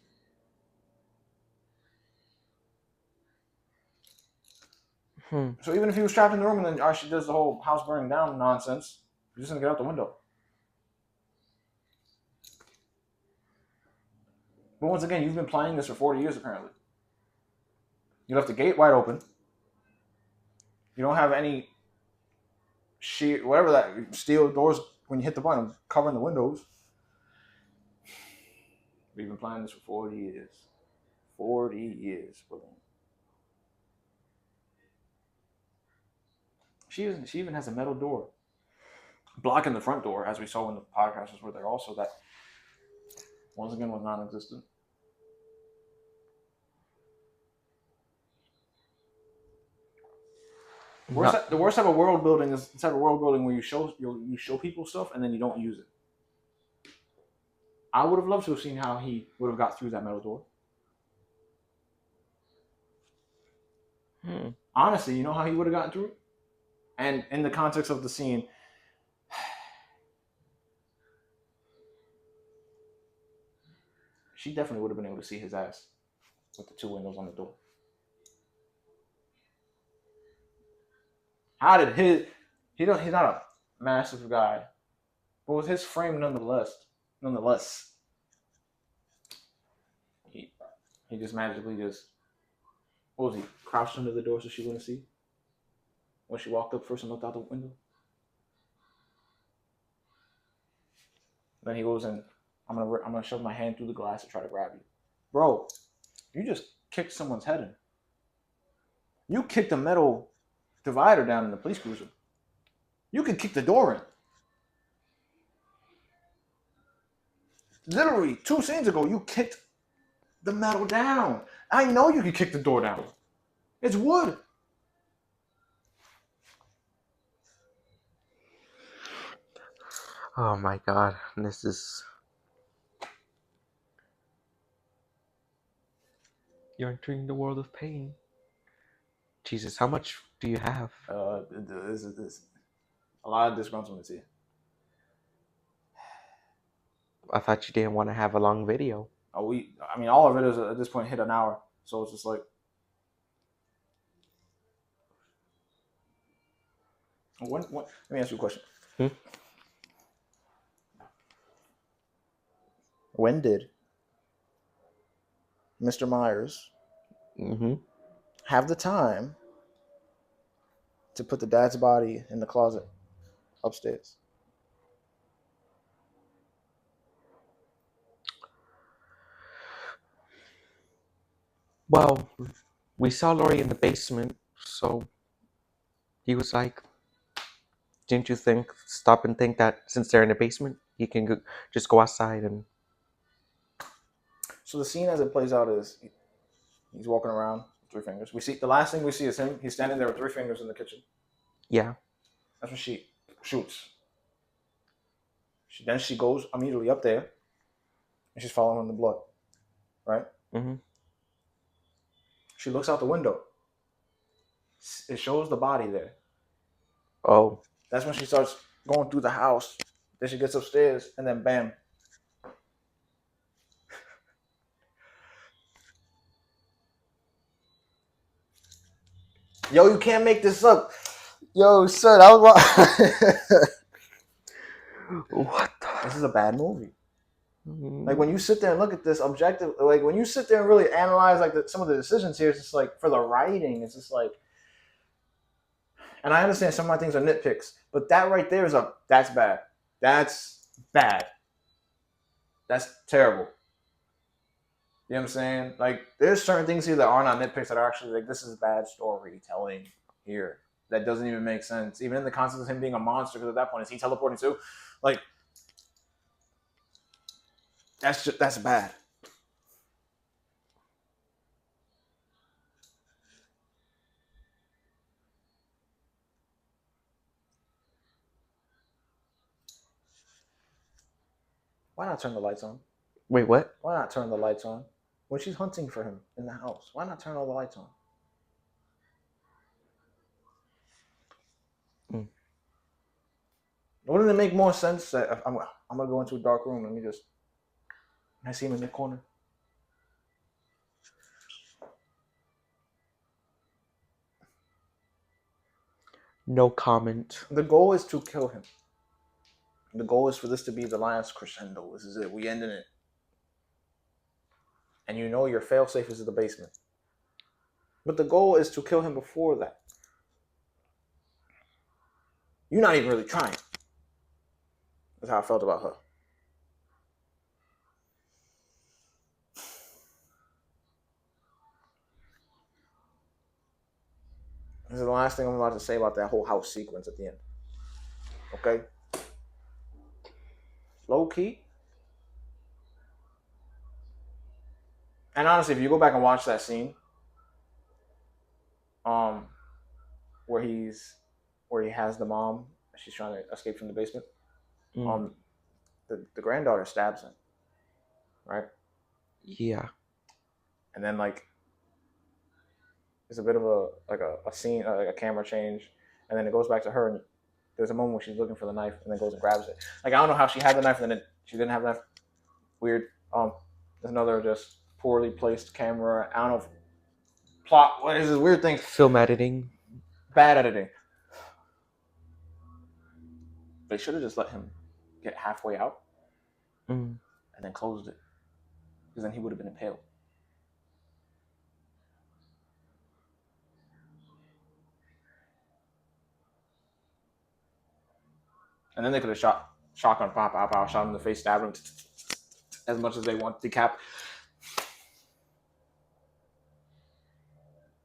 So even if he was trapped in the room and then she does the whole house burning down nonsense, he's just gonna get out the window. But once again, you've been playing this for 40 years apparently. You left the gate wide open. You don't have any sheet, whatever that steel doors when you hit the button covering the windows. We've been playing this for 40 years. 40 years, William. She even has a metal door blocking the front door, as we saw when the podcasters were there also, that once again was non-existent. The worst type of world building is the type of world building where you show people stuff and then you don't use it. I would have loved to have seen how he would have got through that metal door. Honestly, you know how he would have gotten through it? And in the context of the scene, she definitely would have been able to see his ass with the two windows on the door. How did he's not a massive guy, but with his frame nonetheless, he just magically what was he, crouched under the door so she wouldn't see when she walked up first and looked out the window. Then he goes and I'm gonna shove my hand through the glass and try to grab you. Bro, you just kicked someone's head in. You kicked a metal divider down in the police cruiser. You could kick the door in. Literally, 2 scenes ago, you kicked the metal down. I know you could kick the door down. It's wood. Oh my god, this is... You're entering the world of pain. Jesus, how much do you have? This a lot of disgruntlement here. I thought you didn't want to have a long video. All of it is at this point hit an hour, so it's just like. Let me ask you a question. When did Mr. Myers Mm-hmm. have the time to put the dad's body in the closet upstairs? Well, we saw Laurie in the basement, so he was like, didn't you stop and think that since they're in the basement, he can just go outside and... So the scene as it plays out is he's walking around with 3 fingers. We see the last thing we see is him. He's standing there with 3 fingers in the kitchen. Yeah. That's when she shoots. Then she goes immediately up there, and she's following the blood, right? Mm-hmm. She looks out the window. It shows the body there. Oh. That's when she starts going through the house. Then she gets upstairs, and then bam. Yo, you can't make this up. Yo, son, I was What This is a bad movie. the... Like when you sit there and look at this objective, like when you sit there and really analyze like some of the decisions here, it's just like for the writing, it's just like. And I understand some of my things are nitpicks, but that right there that's bad. That's bad. That's terrible. You know what I'm saying? Like there's certain things here that are not nitpicks that are actually like this is bad storytelling here. That doesn't even make sense. Even in the concept of him being a monster, because at that point, is he teleporting too? Like that's bad. Why not turn the lights on? Wait, what? Why not turn the lights on? When she's hunting for him in the house, why not turn all the lights on? Mm. Wouldn't it make more sense that I'm gonna go into a dark room? I see him in the corner. No comment. The goal is to kill him. The goal is for this to be the last crescendo. This is it. We end in it. And you know your failsafe is in the basement. But the goal is to kill him before that. You're not even really trying. That's how I felt about her. This is the last thing I'm about to say about that whole house sequence at the end. Okay? Low key. And honestly, if you go back and watch that scene, where he has the mom, she's trying to escape from the basement. The granddaughter stabs him, right? Yeah. And then like, there's a bit of a scene, like a camera change, and then it goes back to her, and there's a moment where she's looking for the knife, and then goes and grabs it. Like I don't know how she had the knife, and then she didn't have the knife. Weird. There's another just poorly placed camera. I don't know. Plot. What is this weird thing? Film editing. Bad editing. They should have just let him get halfway out and then closed it, because then he would have been impaled. And then they could have shot shotgun, pop, pop, pop, shot him in the face, stabbed him as much as they want. Decap.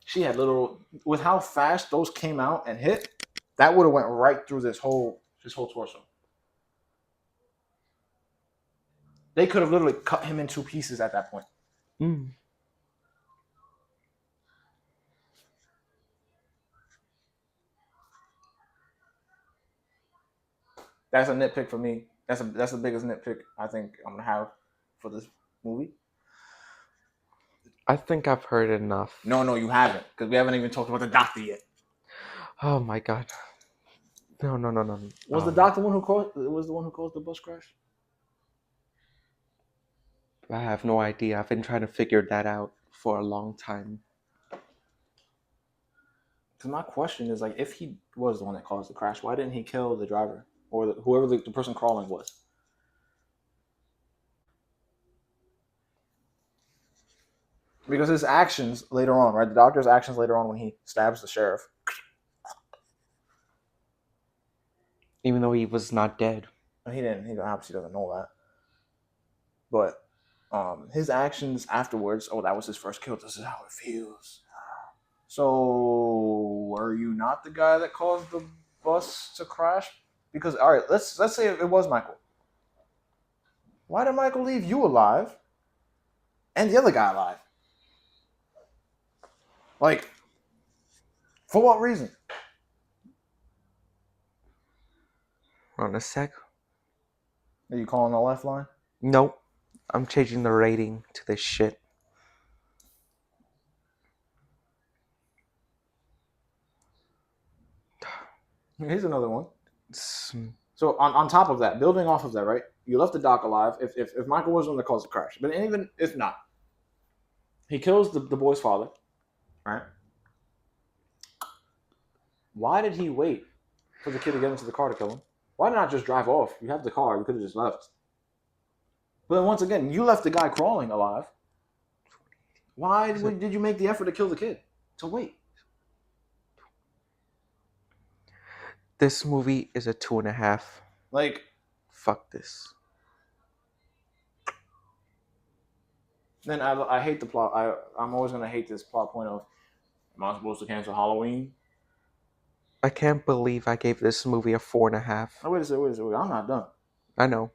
She had with how fast those came out and hit, that would have went right through his whole torso. They could have literally cut him in 2 pieces at that point. That's a nitpick for me. That's the biggest nitpick I think I'm gonna have for this movie. I think I've heard enough. No, you haven't, because we haven't even talked about the doctor yet. Oh my god. No. Was the doctor one who caused? Was the one who caused the bus crash? I have no idea. I've been trying to figure that out for a long time. Because my question is, like, if he was the one that caused the crash, why didn't he kill the driver or whoever the person crawling was? Because his actions later on, right? The doctor's actions later on when he stabs the sheriff. Even though he was not dead. He didn't. He obviously doesn't know that. But his actions afterwards. Oh, that was his first kill. This is how it feels. So, were you not the guy that caused the bus to crash? Because all right, let's say it was Michael. Why did Michael leave you alive and the other guy alive? Like, for what reason? On a sec. Are you calling the lifeline? Nope. I'm changing the rating to this shit. Here's another one. It's, So on top of that, building off of that, right? You left the doc alive. If Michael was the one that caused the crash, but even if not, he kills the boy's father, right? Why did he wait for the kid to get into the car to kill him? Why not just drive off? You have the car. You could have just left. But then once again, you left the guy crawling alive. Why did you make the effort to kill the kid? To wait. This movie is a 2.5. Like, fuck this. Then I hate the plot. I'm always gonna hate this plot point of, am I supposed to cancel Halloween? I can't believe I gave this movie a 4.5. Oh, wait a second. I'm not done. I know.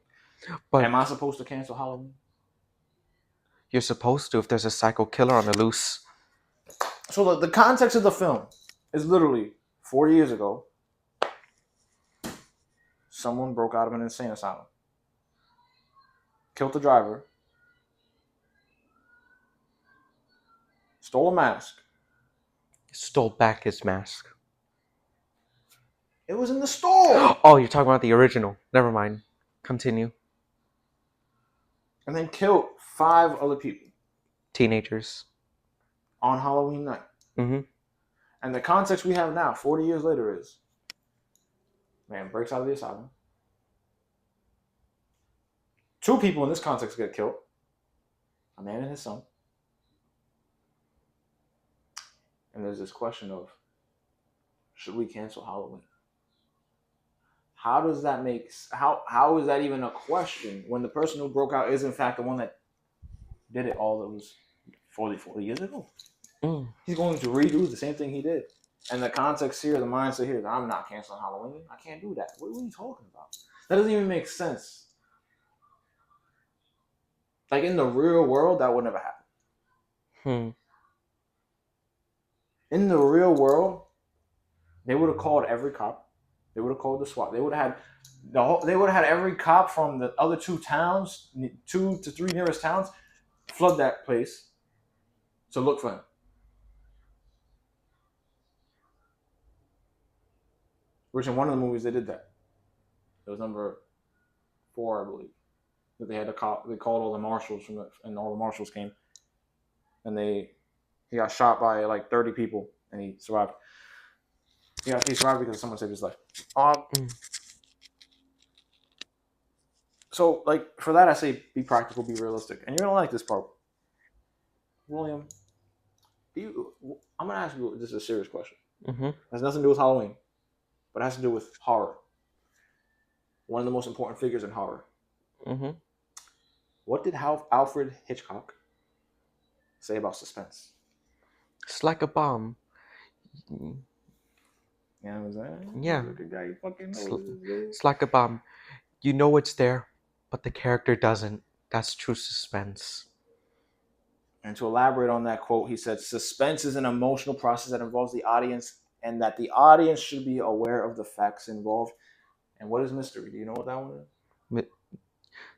But am I supposed to cancel Halloween? You're supposed to if there's a psycho killer on the loose. So the context of the film is literally 4 years ago. Someone broke out of an insane asylum, killed the driver, stole a mask. Stole back his mask. It was in the store. Oh, you're talking about the original. Never mind. Continue. And then killed 5 other people. Teenagers. On Halloween night. Mm-hmm. And the context we have now, 40 years later, is man breaks out of the asylum. 2 people in this context get killed. A man and his son. And there's this question of, should we cancel Halloween? How does that make... How is that even a question when the person who broke out is in fact the one that did it all that was 40 years ago? Mm. He's going to redo the same thing he did. And the context here, the mindset here is, I'm not canceling Halloween. I can't do that. What are you talking about? That doesn't even make sense. Like, in the real world, that would never happen. In the real world, they would have called every cop. They would have called the SWAT. They would have had every cop from the other 2 towns, 2 to 3 nearest towns, flood that place to look for him. Which in one of the movies they did that. It was number 4, I believe. That they had a cop. They called all the marshals and all the marshals came, and he got shot by like 30 people, and he survived. He survived because someone saved his life. So, like, for that, I say be practical, be realistic. And you're going to like this part. William, I'm going to ask you, this is a serious question. Mm-hmm. It has nothing to do with Halloween, but it has to do with horror. One of the most important figures in horror. Mm-hmm. What did Alfred Hitchcock say about suspense? It's like a bomb. Yeah, was that? Yeah. It's like a bomb. You know it's there, but the character doesn't. That's true suspense. And to elaborate on that quote, he said, suspense is an emotional process that involves the audience and that the audience should be aware of the facts involved. And what is mystery? Do you know what that one is?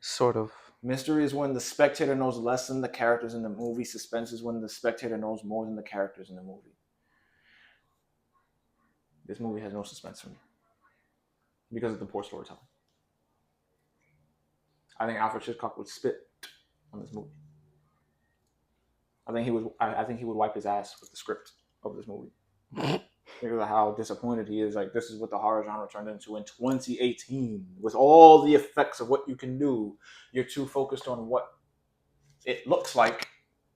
Sort of. Mystery is when the spectator knows less than the characters in the movie. Suspense is when the spectator knows more than the characters in the movie. This movie has no suspense for me because of the poor storytelling. I think Alfred Hitchcock would spit on this movie. I think he would wipe his ass with the script of this movie. Because of how disappointed he is. Like, this is what the horror genre turned into in 2018. With all the effects of what you can do, you're too focused on what it looks like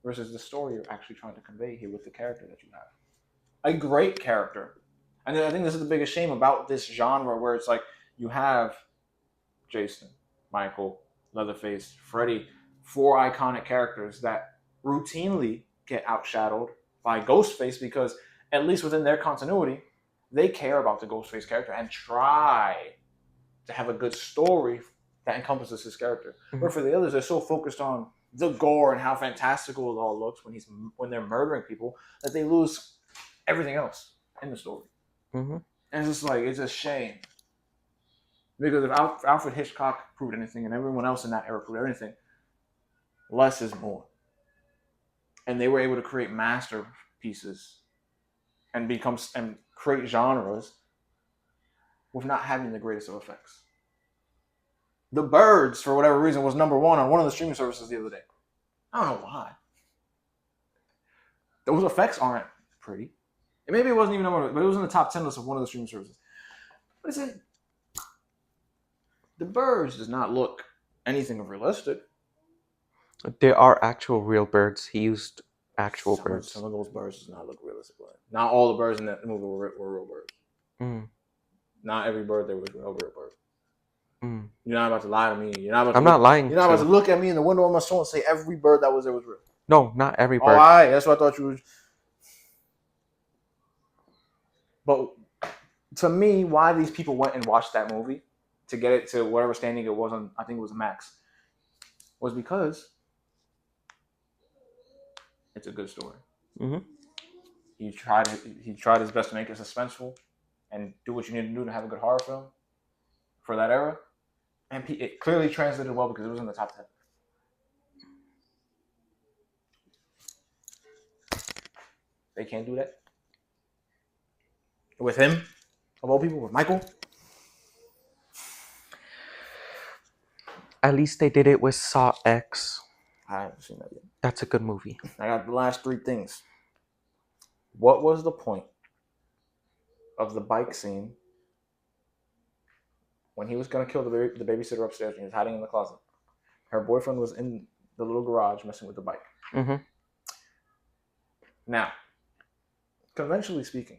versus the story you're actually trying to convey here with the character that you have. A great character. And I think this is the biggest shame about this genre where it's like you have Jason, Michael, Leatherface, Freddy, 4 iconic characters that routinely get outshadowed by Ghostface because, at least within their continuity, they care about the Ghostface character and try to have a good story that encompasses his character. Mhm. Where for the others, they're so focused on the gore and how fantastical it all looks when they're murdering people that they lose everything else in the story. Mm-hmm. And it's just like, it's a shame. Because if Alfred Hitchcock proved anything and everyone else in that era proved anything, less is more. And they were able to create masterpieces and create genres with not having the greatest of effects. The Birds, for whatever reason, was number 1 on one of the streaming services the other day. I don't know why. Those effects aren't pretty. And maybe it wasn't even number 1, but it was in the top 10 list of one of the streaming services. What is it? The Birds does not look anything of realistic. There are actual real birds. He used actual birds. Some of those birds does not look realistic. Not all the birds in that movie were real birds. Mm. Not every bird there was a real bird. Mm. You're not about to lie to me. I'm not lying. You're not about to look at me in the window of my soul and say every bird that was there was real. No, not every bird. All right, that's what I thought you were. But to me, why these people went and watched that movie to get it to whatever standing it was on, I think it was Max, was because it's a good story. Mm-hmm. He tried his best to make it suspenseful and do what you need to do to have a good horror film for that era. And it clearly translated well because it was in the top 10. They can't do that. With him, of all people, with Michael. At least they did it with Saw X. I haven't seen that yet. That's a good movie. I got the last 3 things. What was the point of the bike scene when he was going to kill the babysitter upstairs and he was hiding in the closet? Her boyfriend was in the little garage messing with the bike. Mm-hmm. Now, conventionally speaking,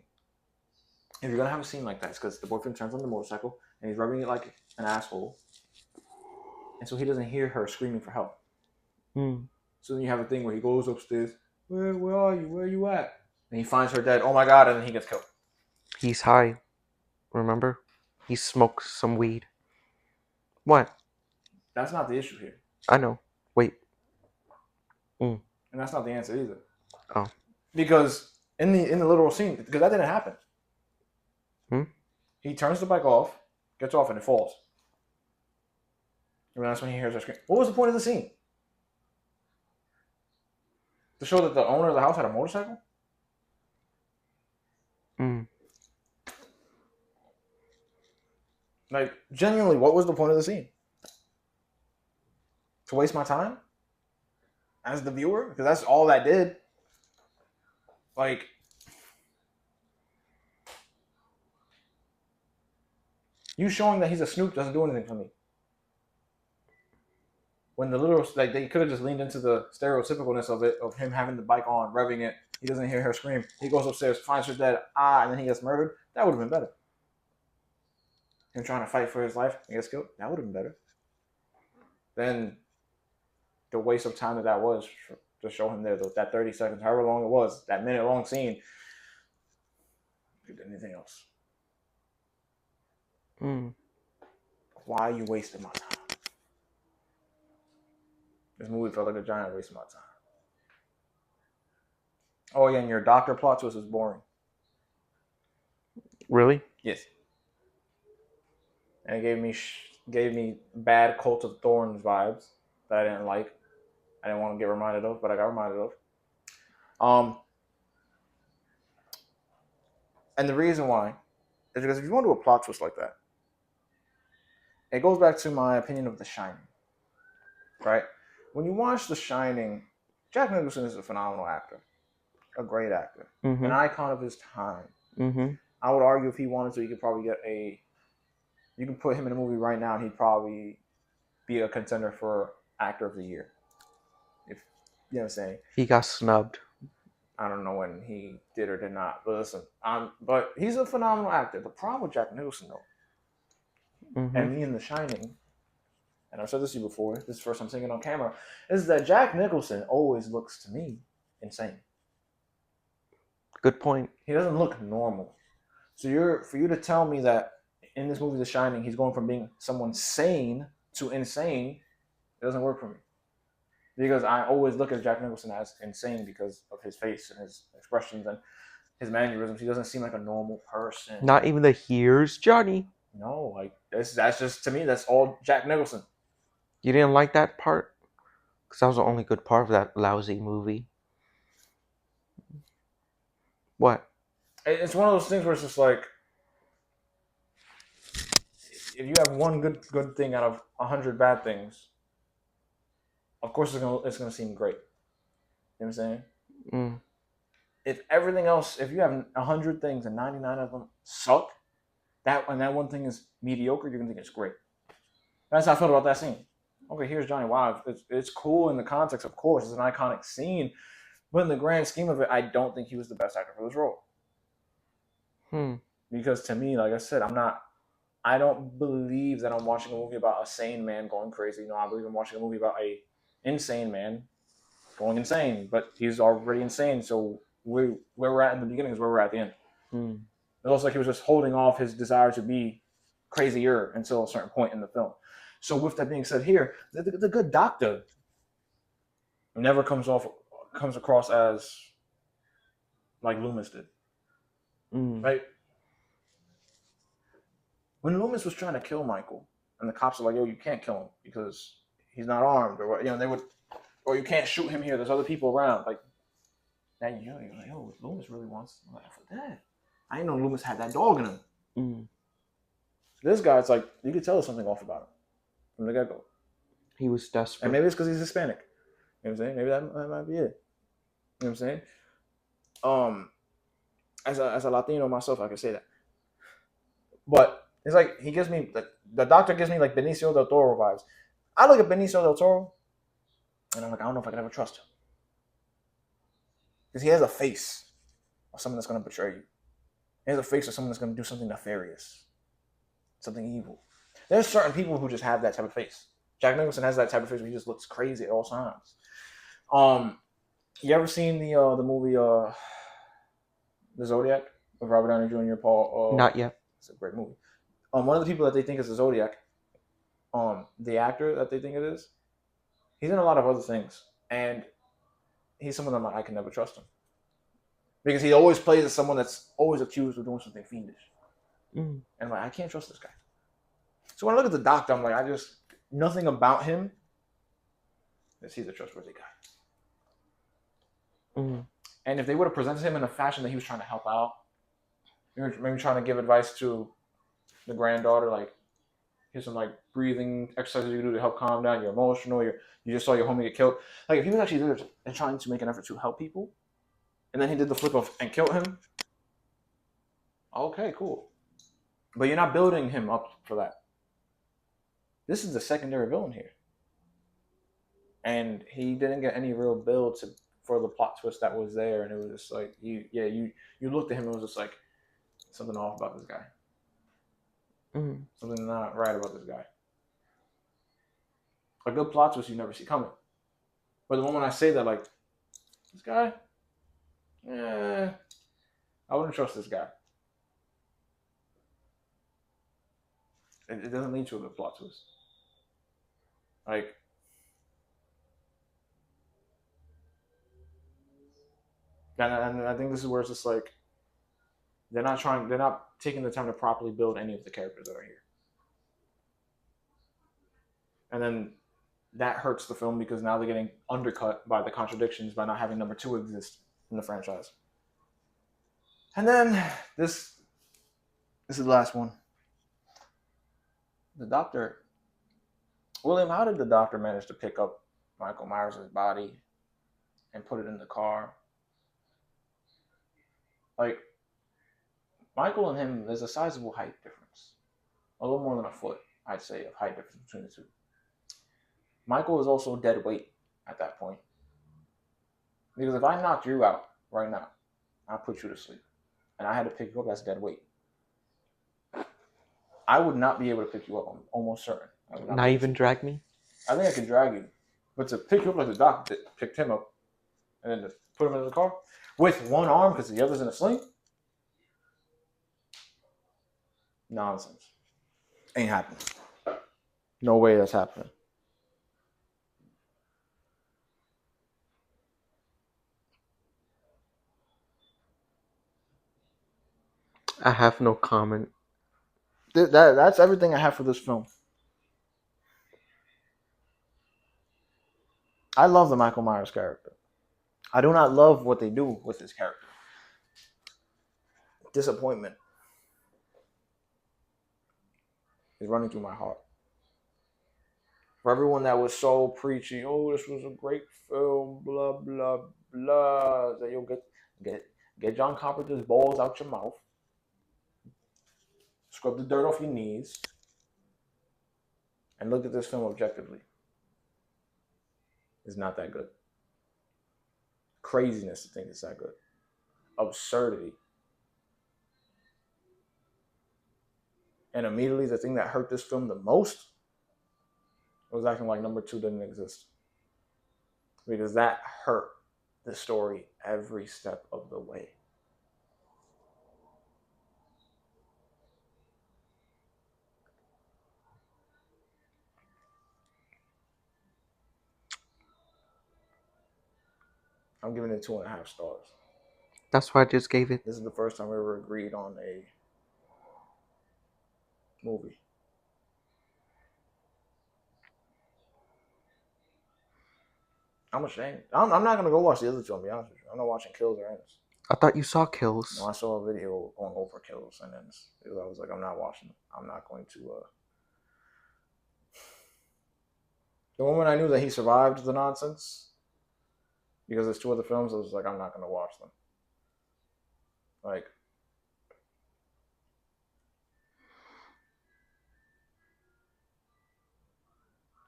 if you're going to have a scene like that, it's because the boyfriend turns on the motorcycle and he's rubbing it like an asshole. And so he doesn't hear her screaming for help. Mm. So then you have a thing where he goes upstairs. Where are you? Where are you at? And he finds her dead. Oh my God. And then he gets killed. He's high. Remember? He smokes some weed. What? That's not the issue here. I know. Wait. And that's not the answer either. Oh. Because in the literal scene, because that didn't happen. He turns the bike off, gets off, and it falls. And that's when he hears her scream. What was the point of the scene? To show that the owner of the house had a motorcycle? Like, genuinely, what was the point of the scene? To waste my time? As the viewer? Because that's all that did. Like, you showing that he's a snoop doesn't do anything for me. When the literal, like, they could have just leaned into the stereotypicalness of it, of him having the bike on, revving it. He doesn't hear her scream. He goes upstairs, finds her dead, and then he gets murdered. That would have been better. Him trying to fight for his life and gets killed. That would have been better. Then the waste of time that was to show him there, that 30 seconds, however long it was, that minute-long scene, could do anything else. Why you wasting my time? This movie felt like a giant waste of my time. Oh yeah, and your doctor plot twist was boring. Really? Yes. And it gave me bad Cult of Thorns vibes that I didn't like. I didn't want to get reminded of, but I got reminded of. And the reason why is because if you want to do a plot twist like that, it goes back to my opinion of The Shining. Right? When you watch The Shining, Jack Nicholson is a phenomenal actor. A great actor. An icon of his time. I would argue if he wanted to, he could probably you can put him in a movie right now and he'd probably be a contender for Actor of the Year. If You know what I'm saying? He got snubbed. I don't know when he did or did not, but listen, but he's a phenomenal actor. The problem with Jack Nicholson though, Hmm. and me in The Shining, and I've said this to you before, this is the first time saying it on camera, is that Jack Nicholson always looks to me insane. Good point. He doesn't look normal. So for you to tell me that in this movie The Shining, he's going from being someone sane to insane, it doesn't work for me. Because I always look at Jack Nicholson as insane because of his face and his expressions and his mannerisms. He doesn't seem like a normal person. Not even the "Here's Johnny." No, like that's just to me. That's all Jack Nicholson. You didn't like that part? Because that was the only good part of that lousy movie. What? It's one of those things where it's just like, if you have one good thing out of 100 bad things, of course it's gonna seem great. You know what I'm saying? Mm. If everything else, if you have 100 things and 99 of them suck, that one thing is mediocre, you're gonna think it's great. That's how I felt about that scene. Okay, here's Johnny. Wow, it's cool in the context, of course. It's an iconic scene, but in the grand scheme of it, I don't think he was the best actor for this role. Because to me, like I said, I don't believe that I'm watching a movie about a sane man going crazy. No, I believe I'm watching a movie about a insane man going insane. But he's already insane, so where we're at in the beginning is where we're at the end. It looks like he was just holding off his desire to be crazier until a certain point in the film. So with that being said, here the good doctor never comes across as like Loomis did, right? When Loomis was trying to kill Michael, and the cops are like, "Yo, you can't kill him because he's not armed," or they would, or you can't shoot him here. There's other people around. Like, that you're like, "Yo, Loomis really wants life for that." I didn't know Loomis had that dog in him. This guy, it's like you could tell there's something off about him from the get go. He was desperate. And maybe it's because he's Hispanic. You know what I'm saying? Maybe that might be it. You know what I'm saying? As a Latino myself, I can say that. But it's like he gives me the doctor gives me like Benicio del Toro vibes. I look at Benicio del Toro, and I'm like, I don't know if I can ever trust him because he has a face of someone that's going to betray you. He has a face of someone that's going to do something nefarious, something evil. There's certain people who just have that type of face. Jack Nicholson has that type of face where he just looks crazy at all times. You ever seen the movie The Zodiac with Robert Downey Jr. and Paul? Not yet. It's a great movie. One of the people that they think is the Zodiac, the actor that they think it is, he's in a lot of other things, and he's someone that I can never trust him because he always plays as someone that's always accused of doing something fiendish, and I'm like, I can't trust this guy. So when I look at the doctor, I'm like, nothing about him is he's a trustworthy guy. And if they would have presented him in a fashion that he was trying to help out, maybe trying to give advice to the granddaughter, like, here's some like breathing exercises you can do to help calm down. You're emotional. You just saw your homie get killed. Like, if he was actually there and trying to make an effort to help people, and then he did the flip off and killed him, okay, cool. But you're not building him up for that. This is the secondary villain here, and he didn't get any real build for the plot twist that was there, and it was just like you looked at him and it was just like something off about this guy. Something not right about this guy. A good plot twist you never see coming. But the moment I say that, like, this guy, I wouldn't trust this guy. It doesn't lead to a good plot twist. Like, and I think this is where it's just like they're not taking the time to properly build any of the characters that are here. And then that hurts the film because now they're getting undercut by the contradictions by not having number 2 exist in the franchise. And then this is the last one. The doctor, William, how did the doctor manage to pick up Michael Myers' body and put it in the car? Like, Michael and him, there's a sizable height difference. A little more than a foot, I'd say, of height difference between the two. Michael is also dead weight at that point. Because if I knocked you out right now, I put you to sleep, and I had to pick you up, that's dead weight. I would not be able to pick you up. I'm almost certain. I would Not even drag me? I think I can drag you, but to pick you up like the doc picked him up, and then to put him in the car with one arm because the other's in a sling. Nonsense. Ain't happening. No way that's happening. I have no comment. That's everything I have for this film. I love the Michael Myers character. I do not love what they do with his character. Disappointment is running through my heart. For everyone that was so preachy, oh, this was a great film, blah blah blah. That you'll get John Carpenter's balls out your mouth, scrub the dirt off your knees, and look at this film objectively. It's not that good. Craziness to think it's that good. Absurdity. And immediately the thing that hurt this film the most was acting like number 2 didn't exist. Because that hurt the story every step of the way. I'm giving it 2.5 stars. That's why I just gave it. This is the first time we ever agreed on a movie. I'm ashamed. I'm not going to go watch the other two, I'll be honest with you. I'm not watching Kills or Ends. I thought you saw Kills. No, I saw a video going over Kills and Ends. I was like, I'm not watching it. I'm not going to. The moment I knew that he survived the nonsense, because there's 2 other films, I was like, I'm not going to watch them. Like,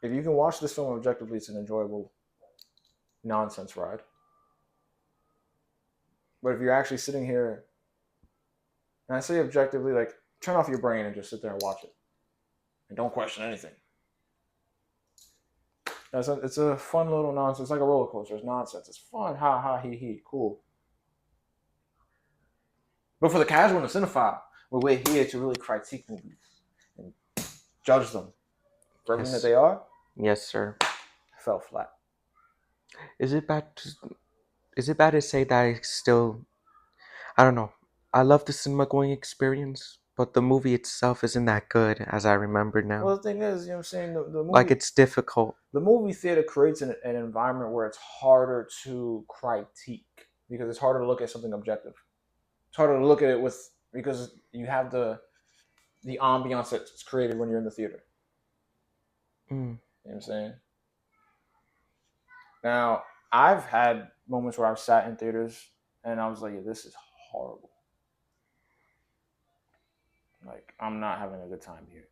if you can watch this film objectively, it's an enjoyable nonsense ride. But if you're actually sitting here, and I say objectively, like, turn off your brain and just sit there and watch it. And don't question anything. It's a fun little nonsense. It's like a roller coaster. It's nonsense. It's fun. Ha, ha, he, he. Cool. But for the casual and the cinephile, we're here to really critique movies and judge them for everything that they are. Yes, sir. Fell flat. Is it bad to say that I still, I don't know, I love the cinema going experience, but the movie itself isn't that good as I remember now. Well, the thing is, you know what I'm saying? The movie, like, it's difficult. The movie theater creates an environment where it's harder to critique because it's harder to look at something objective. It's harder to look at it because you have the ambiance that's created when you're in the theater. You know what I'm saying? Now, I've had moments where I've sat in theaters and I was like, yeah, this is horrible. Like, I'm not having a good time here.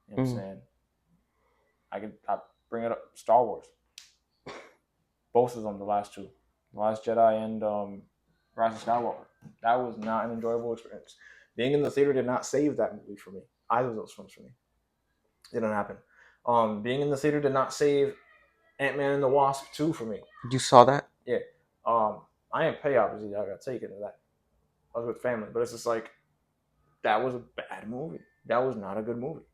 You know what I'm saying? I bring it up, Star Wars. Both of them, the last 2. The Last Jedi and Rise of Skywalker. That was not an enjoyable experience. Being in the theater did not save that movie for me. Either of those films for me. It didn't happen. Being in the theater did not save Ant-Man and the Wasp 2 for me. You saw that? Yeah. I didn't pay, obviously. I got taken to that. I was with family. But it's just like, that was a bad movie. That was not a good movie.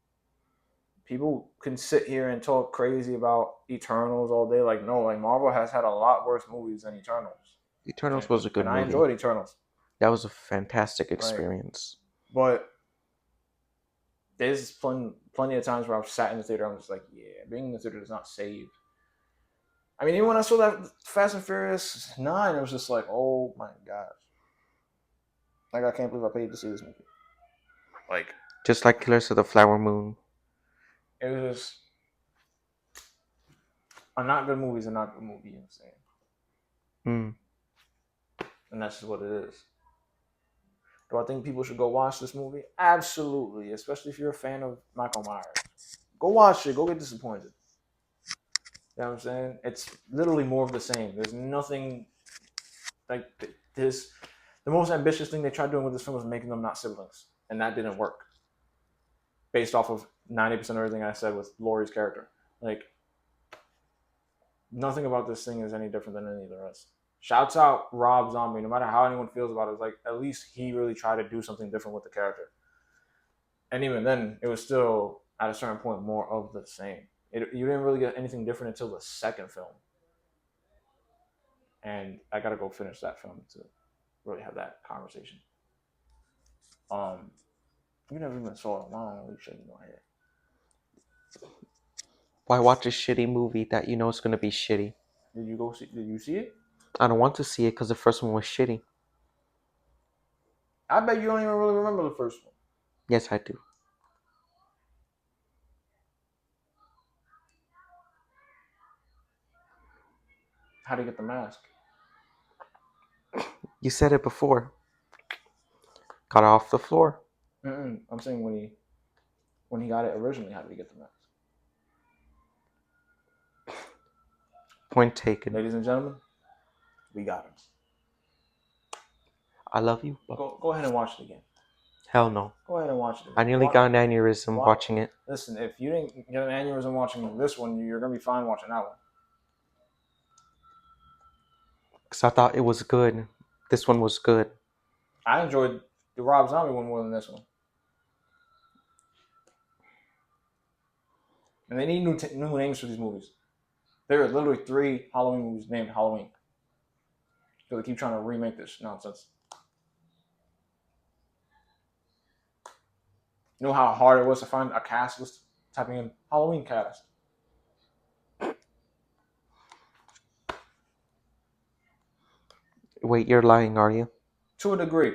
People can sit here and talk crazy about Eternals all day. Like, no, like Marvel has had a lot worse movies than Eternals. Eternals was a good movie. And I enjoyed Eternals. That was a fantastic experience. But there's plenty of times where I've sat in the theater, I'm just like, yeah, being in the theater does not save. I mean, even when I saw that Fast and Furious 9, it was just like, oh my gosh. Like, I can't believe I paid to see this movie. Like, just like Killers of the Flower Moon. It was just a not good movie is a not good movie, you know what I'm saying? And that's just what it is. Do I think people should go watch this movie? Absolutely, especially if you're a fan of Michael Myers. Go watch it. Go get disappointed. You know what I'm saying? It's literally more of the same. There's nothing like this. The most ambitious thing they tried doing with this film was making them not siblings, and that didn't work. Based off of 90% of everything I said with Laurie's character, like nothing about this thing is any different than any of the rest. Shouts out Rob Zombie. No matter how anyone feels about it, it's like at least he really tried to do something different with the character. And even then, it was still at a certain point more of the same. You didn't really get anything different until the second film. And I gotta go finish that film to really have that conversation. You never even saw it. Wow, you shouldn't know it. Why watch a shitty movie that you know is gonna be shitty? Did you see it? I don't want to see it because the first one was shitty. I bet you don't even really remember the first one. Yes, I do. How to get the mask? You said it before. Got off the floor. I'm saying when he got it originally, how did he get the mask? Point taken. Ladies and gentlemen, we got him. I love you. But Go ahead and watch it again. hell no. Go ahead and watch it again. I nearly got an aneurysm watching it. Listen, if you didn't get an aneurysm watching this one, you're gonna be fine watching that one. Because I thought it was good. This one was good. I enjoyed the Rob Zombie one more than this one. And they need new names for these movies. There are literally 3 Halloween movies named Halloween. So they keep trying to remake this nonsense. You know how hard it was to find a cast list? Typing in Halloween cast. Wait, you're lying, are you? To a degree.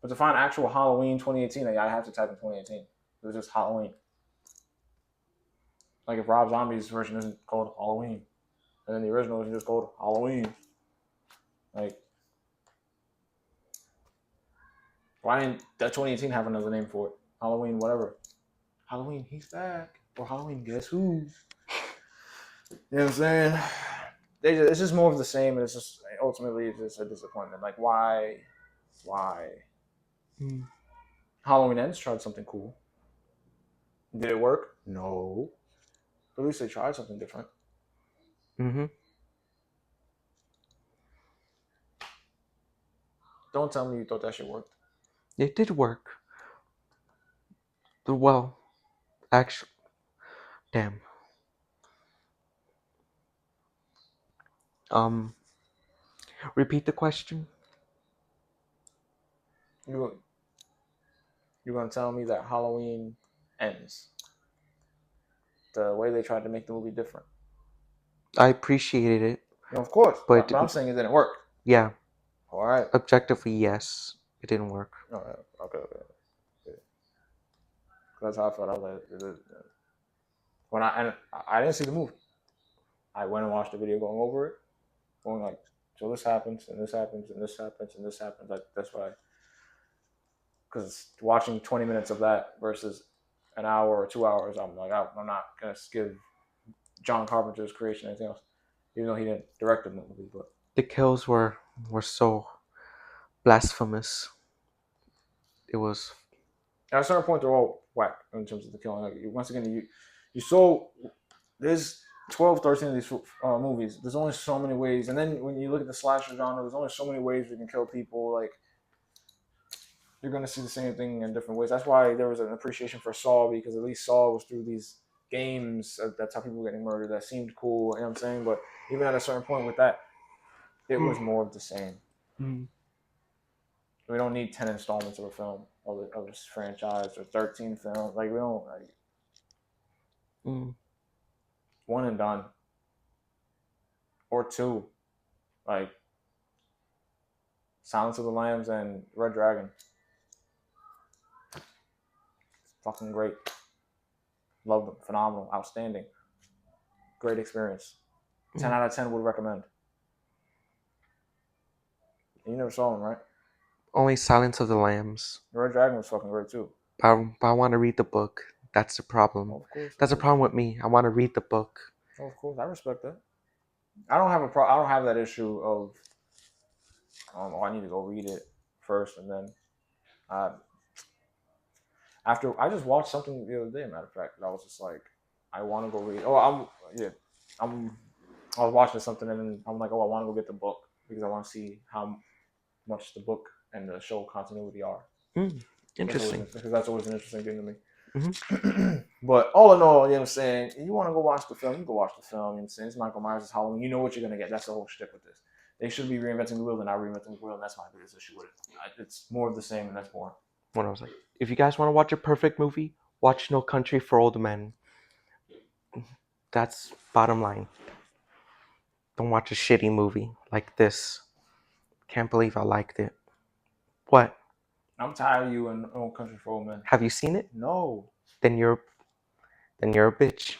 But to find actual Halloween 2018, I have to type in 2018. It was just Halloween. Like if Rob Zombie's version isn't called Halloween, and then the original isn't just called Halloween. Like, why didn't that 2018 have another name for it? Halloween, whatever. Halloween, he's back. Or Halloween, guess who? You know what I'm saying? It's just more of the same, and it's just ultimately it's just a disappointment. Like, why? Halloween Ends tried something cool. Did it work? No. But at least they tried something different. Don't tell me you thought that shit worked. It did work. Well, actually, damn. Repeat the question. You're gonna tell me that Halloween Ends, the way they tried to make the movie different. I appreciated it. No, of course, but I'm saying it didn't work. Yeah. All right. Objectively, yes, it didn't work. All right. Okay. Yeah. That's how I felt. I was like, when I didn't see the movie. I went and watched the video going over it, going like, so this happens and this happens and this happens and this happens. Like that's why. Because watching 20 minutes of that versus an hour or 2 hours, I'm like, I'm not gonna give John Carpenter's creation anything else, even though he didn't direct the movie. But the kills were so blasphemous. It was at a certain point they're all whack in terms of the killing. Like, once again, there's 12, 13 of these movies. There's only so many ways, and then when you look at the slasher genre, there's only so many ways we can kill people. Like, you're going to see the same thing in different ways. That's why there was an appreciation for Saw, because at least Saw was through these games. That's how people were getting murdered. That seemed cool, you know what I'm saying? But even at a certain point with that, it was more of the same. We don't need 10 installments of a film of this franchise or 13 films. Like, we don't, like, one and done. Or 2. Like, Silence of the Lambs and Red Dragon. Fucking great. Love them. Phenomenal. Outstanding. Great experience. 10 out of 10 would recommend. You never saw them, right? Only Silence of the Lambs. Red Dragon was fucking great too. But I want to read the book. That's the problem. Of course. That's a problem with me. I want to read the book. Of course. I respect that. I don't have I don't have that issue of oh, I need to go read it first, and then uh, after I just watched something the other day. Matter of fact, that I was just like, I want to go read. Oh, yeah, I'm. I was watching something, and then I'm like, oh, I want to go get the book because I want to see how much the book and the show continuity are. Interesting. Because that's always an interesting thing to me. Mm-hmm. But all in all, you know what I'm saying? You want to go watch the film, you go watch the film. You know what I'm saying? It's Michael Myers' Halloween. You know what you're going to get. That's the whole shtick with this. They should be reinventing the wheel and not reinventing the wheel, and that's my biggest issue with it. It's more of the same, and that's boring. When I was like, if you guys want to watch a perfect movie, watch No Country for Old Men. That's bottom line. Don't watch a shitty movie like this. Can't believe I liked it. What? I'm tired of you and No Country for Old Men. Have you seen it? No. Then you're a bitch.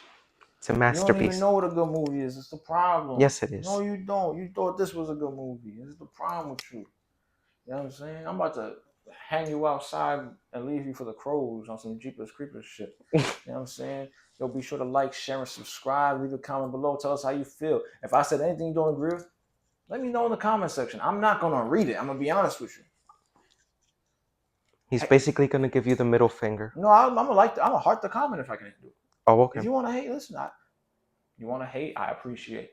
It's a You don't even masterpiece. know what a good movie is. It's the problem. Yes, it is. No, you don't. You thought this was a good movie. This is the problem with you. You know what I'm saying? I'm about to hang you outside and leave you for the crows on some Jeepers Creepers shit. You know what I'm saying? Yo, be sure to like, share, and subscribe. Leave a comment below. Tell us how you feel. If I said anything you don't agree with, let me know in the comment section. I'm not going to read it. I'm going to be honest with you. He's basically going to give you the middle finger. No, I'm going to heart the comment if I can do it. Oh, okay. If you want to hate, listen. You want to hate, I appreciate.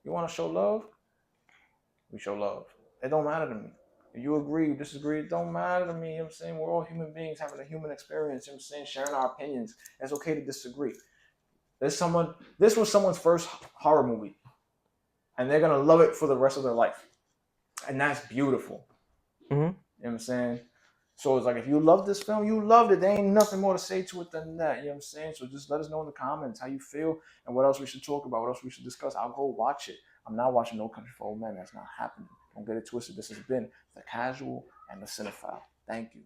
You want to show love? We show love. It don't matter to me. If you agree, you disagree, it don't matter to me. You know what I'm saying? We're all human beings having a human experience. You know what I'm saying? Sharing our opinions. It's okay to disagree. This was someone's first horror movie. And they're gonna love it for the rest of their life. And that's beautiful. Mm-hmm. You know what I'm saying? So it's like if you love this film, you loved it. There ain't nothing more to say to it than that. You know what I'm saying? So just let us know in the comments how you feel and what else we should talk about, what else we should discuss. I'll go watch it. I'm not watching No Country for Old Men. That's not happening. Don't get it twisted. This has been The Casual and The Cinephile. Thank you.